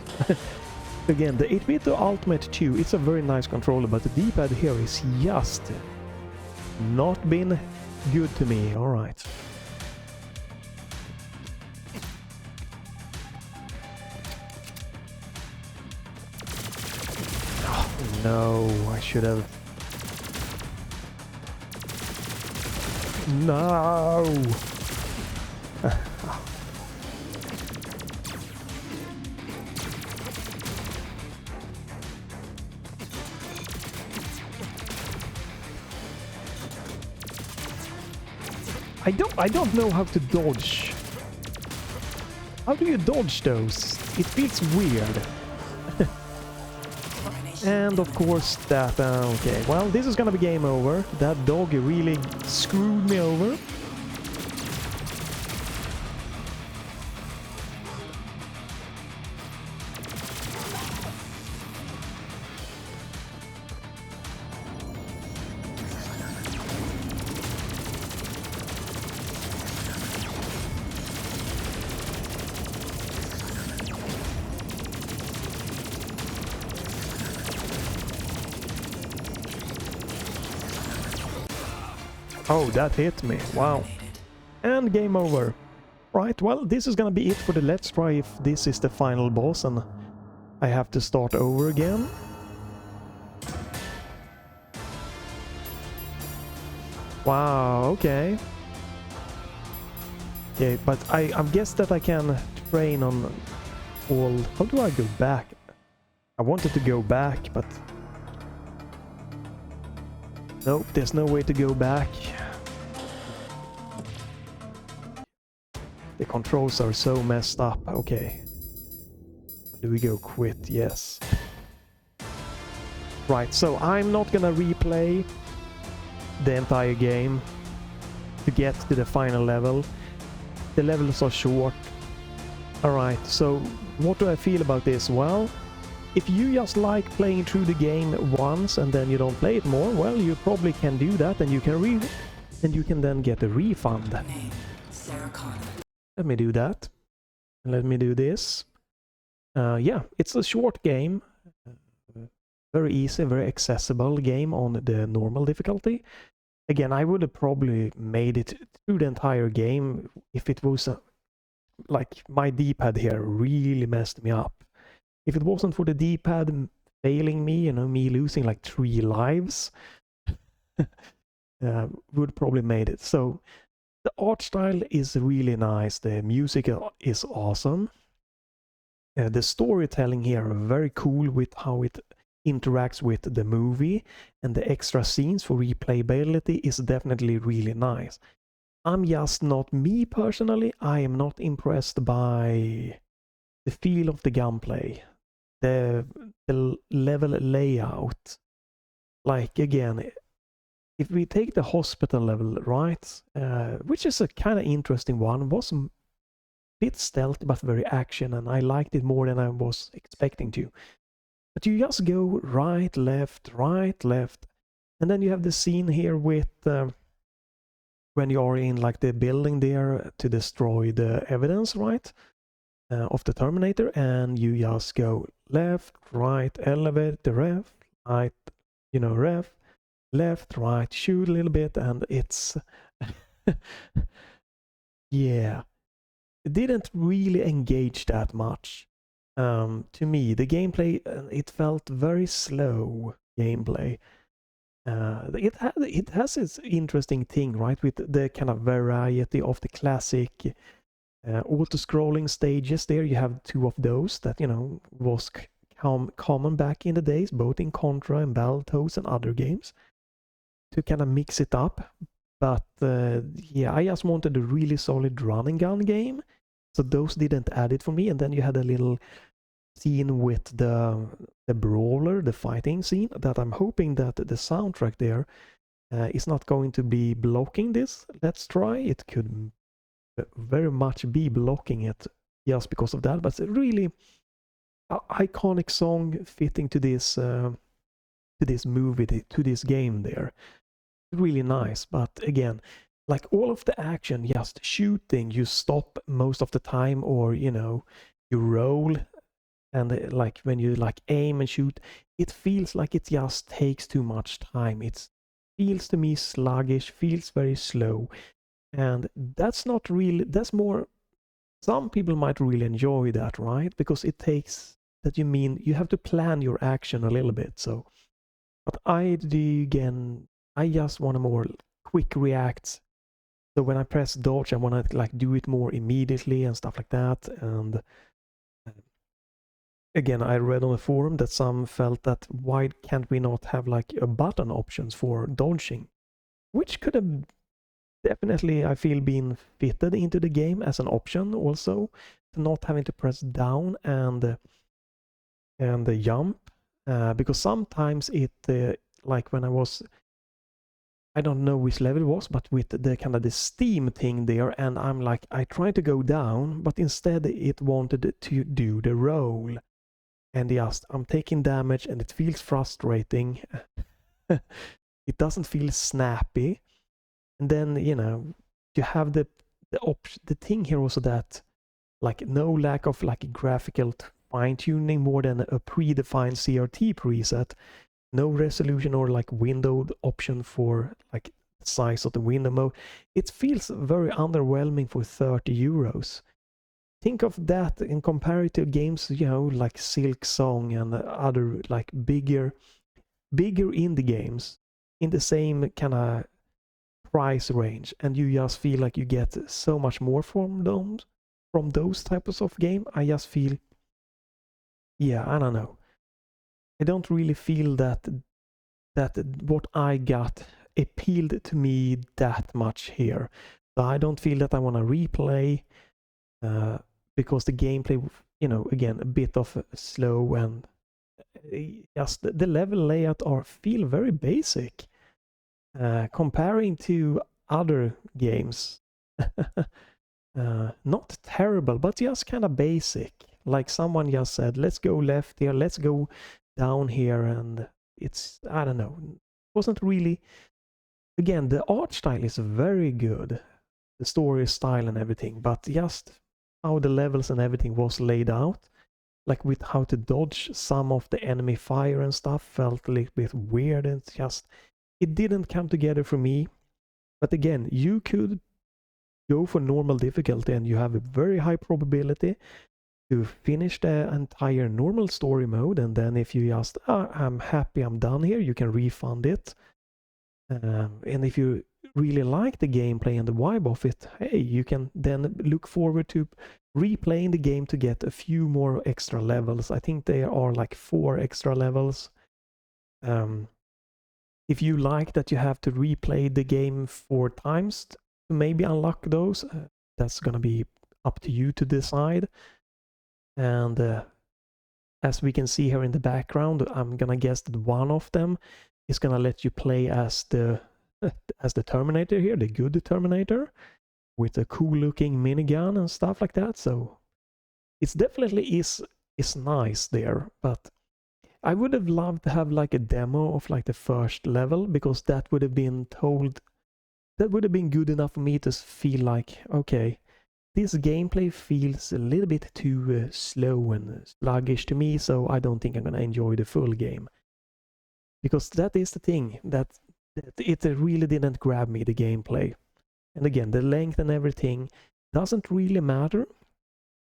[SPEAKER 2] again, the 8-bit Ultimate 2, it's a very nice controller, but the D-pad here is just not been good to me. Alright. No, I should have... No! I don't know how to dodge. How do you dodge those? It feels weird. And of course that, okay, well, this is gonna be game over. That dog really screwed me over. Oh, that hit me. Wow. And game over. Right, well, this is gonna be it for the Let's Try if this is the final boss and I have to start over again. Wow, okay. Okay, but I guess that I can train on all... How do I go back? I wanted to go back, but... Nope, there's no way to go back. The controls are so messed up. Okay. Do we go quit? Yes. Right, so I'm not gonna replay the entire game to get to the final level. The levels are short. Alright, so what do I feel about this? Well, if you just like playing through the game once and then you don't play it more, well, you probably can do that and you can then get a refund.
[SPEAKER 1] Name, Sarah Connor.
[SPEAKER 2] Let me do that. Let me do this. Yeah, it's a short game. Very easy, very accessible game on the normal difficulty. Again, I would have probably made it through the entire game if it was like my D-pad here really messed me up. If it wasn't for the D-pad failing me, you know, me losing like 3 lives, would probably made it. So the art style is really nice. The music is awesome. The storytelling here are very cool with how it interacts with the movie, and the extra scenes for replayability is definitely really nice. I'm just not, me personally, I am not impressed by the feel of the gunplay, the level layout. Like, again, if we take the hospital level, right, which is a kind of interesting one, was a bit stealthy but very action, and I liked it more than I was expecting to. But you just go right, left, and then you have the scene here with when you are in like the building there to destroy the evidence, right, of the Terminator, and you just go left, right, elevator, ref, right, you know, ref, left, right, shoot a little bit, and it's yeah, it didn't really engage that much. To me, the gameplay, it felt very slow gameplay. It has its interesting thing, right, with the kind of variety of the classic auto-scrolling stages. There you have 2 of those that, you know, was common back in the days, both in Contra and Battletoads and other games, to kind of mix it up. But yeah, I just wanted a really solid run and gun game, so those didn't add it for me. And then you had a little scene with the brawler, the fighting scene, that I'm hoping that the soundtrack there is not going to be blocking this. Let's try. It could very much be blocking it just because of that, but it's a really iconic song fitting to this movie, to this game there. Really nice. But again, like all of the action, just shooting, you stop most of the time, or, you know, you roll, and like when you like aim and shoot, it feels like it just takes too much time. It feels to me sluggish, feels very slow, and that's not really, that's more, some people might really enjoy that, right, because it takes that, you mean you have to plan your action a little bit. So, but I just want a more quick react. So when I press dodge, I want to like do it more immediately and stuff like that. And again, I read on the forum that some felt that why can't we not have like a button options for dodging, which could have definitely, I feel, been fitted into the game as an option also, to not having to press down and the jump because sometimes it, like when I was, I don't know which level it was, but with the kind of the steam thing there, and I'm like, I tried to go down, but instead it wanted to do the roll. And just, I'm taking damage and it feels frustrating. It doesn't feel snappy. And then, you know, you have the thing here also that, like, no lack of like graphical fine-tuning more than a predefined CRT preset. No resolution or like window option for like size of the window mode. It feels very underwhelming for 30 euros. Think of that and compare it to games, you know, like Silk Song and other like bigger indie games in the same kind of price range, and you just feel like you get so much more from those types of game. I just feel, yeah, I don't know. I don't really feel that what I got appealed to me that much here. So I don't feel that I want to replay, because the gameplay, you know, again, a bit of slow, and just the level layout feel very basic, comparing to other games. Not terrible, but just kind of basic. Like someone just said, let's go left here, let's go down here, and it's, I don't know, it wasn't really, again, the art style is very good, the story style and everything, but just how the levels and everything was laid out, like with how to dodge some of the enemy fire and stuff, felt a little bit weird, and just, it didn't come together for me. But again, you could go for normal difficulty and you have a very high probability to finish the entire normal story mode, and then if you just, I'm happy, I'm done here, you can refund it. And if you really like the gameplay and the vibe of it, hey, you can then look forward to replaying the game to get a few more extra levels. I think there are like 4 extra levels. If you like that you have to replay the game 4 times to maybe unlock those, that's gonna be up to you to decide. And as we can see here in the background, I'm gonna guess that one of them is gonna let you play as the Terminator here, the good Terminator, with a cool looking minigun and stuff like that. So it's definitely is nice there, but I would have loved to have like a demo of like the first level, because that would have been good enough for me to feel like, okay, this gameplay feels a little bit too slow and sluggish to me, so I don't think I'm gonna enjoy the full game. Because that is the thing, that it really didn't grab me, the gameplay. And again, the length and everything doesn't really matter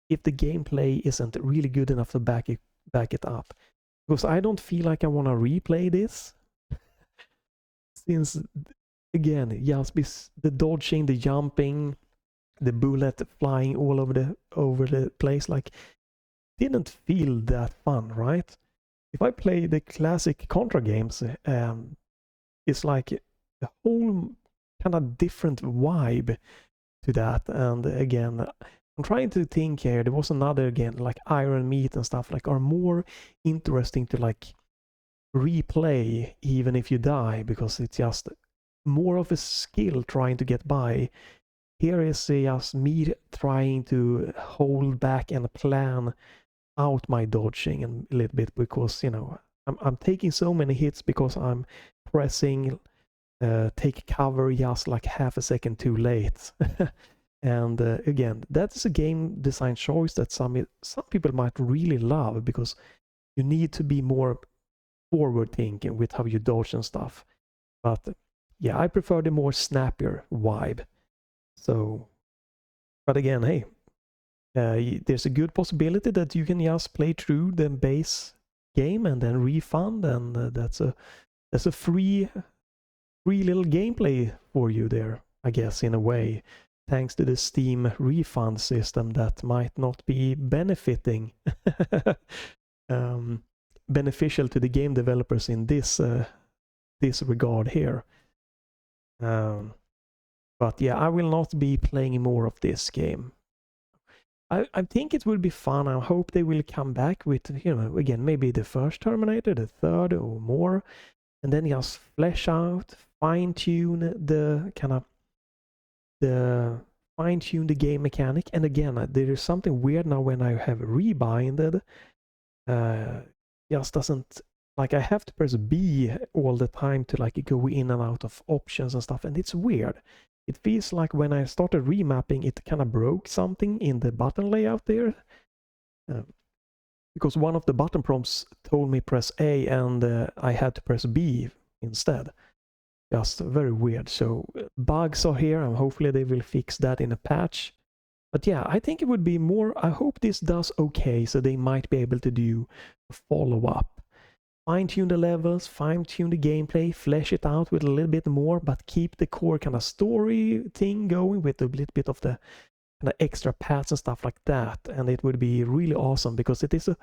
[SPEAKER 2] if the gameplay isn't really good enough to back it up. Because I don't feel like I want to replay this. Since, again, just the dodging, the jumping, the bullet flying all over the place, like, didn't feel that fun, right? If I play the classic Contra games, it's like a whole kind of different vibe to that. And again, I'm trying to think here, there was another, again, like Iron Meat and stuff, like, are more interesting to like replay even if you die, because it's just more of a skill trying to get by. Here is just me trying to hold back and plan out my dodging a little bit, because, you know, I'm taking so many hits because I'm pressing take cover just like half a second too late. And again, that is a game design choice that some people might really love, because you need to be more forward thinking with how you dodge and stuff. But yeah, I prefer the more snappier vibe. So, but again, hey, there's a good possibility that you can just play through the base game and then refund, and that's a free little gameplay for you there, I guess, in a way, thanks to the Steam refund system that might not be beneficial to the game developers in this regard here. But yeah, I will not be playing more of this game. I think it will be fun. I hope they will come back with, you know, again, maybe the first Terminator, the third or more, and then just flesh out, fine-tune the kind of fine-tune the game mechanic. And again, there is something weird now when I have rebinded. Just doesn't, like, I have to press B all the time to like go in and out of options and stuff, and it's weird. It feels like when I started remapping, it kind of broke something in the button layout there. Because one of the button prompts told me press A and I had to press B instead. Just very weird. So bugs are here, and hopefully they will fix that in a patch. But yeah, I think it would be more, I hope this does okay, so they might be able to do a follow-up. Fine-tune the levels, fine-tune the gameplay, flesh it out with a little bit more, but keep the core kind of story thing going with a little bit of the kind of extra paths and stuff like that. And it would be really awesome, because it is a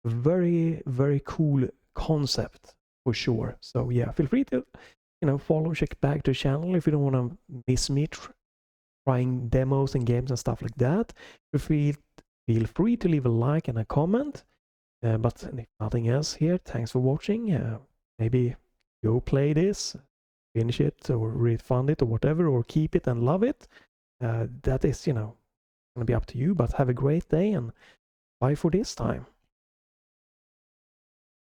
[SPEAKER 2] very, very cool concept for sure. So yeah, feel free to, you know, follow, check back to the channel if you don't want to miss me trying demos and games and stuff like that. Feel free to leave a like and a comment. But if nothing else here, thanks for watching. Maybe go play this, finish it, or refund it, or whatever, or keep it and love it. That is, you know, going to be up to you. But have a great day, and bye for this time.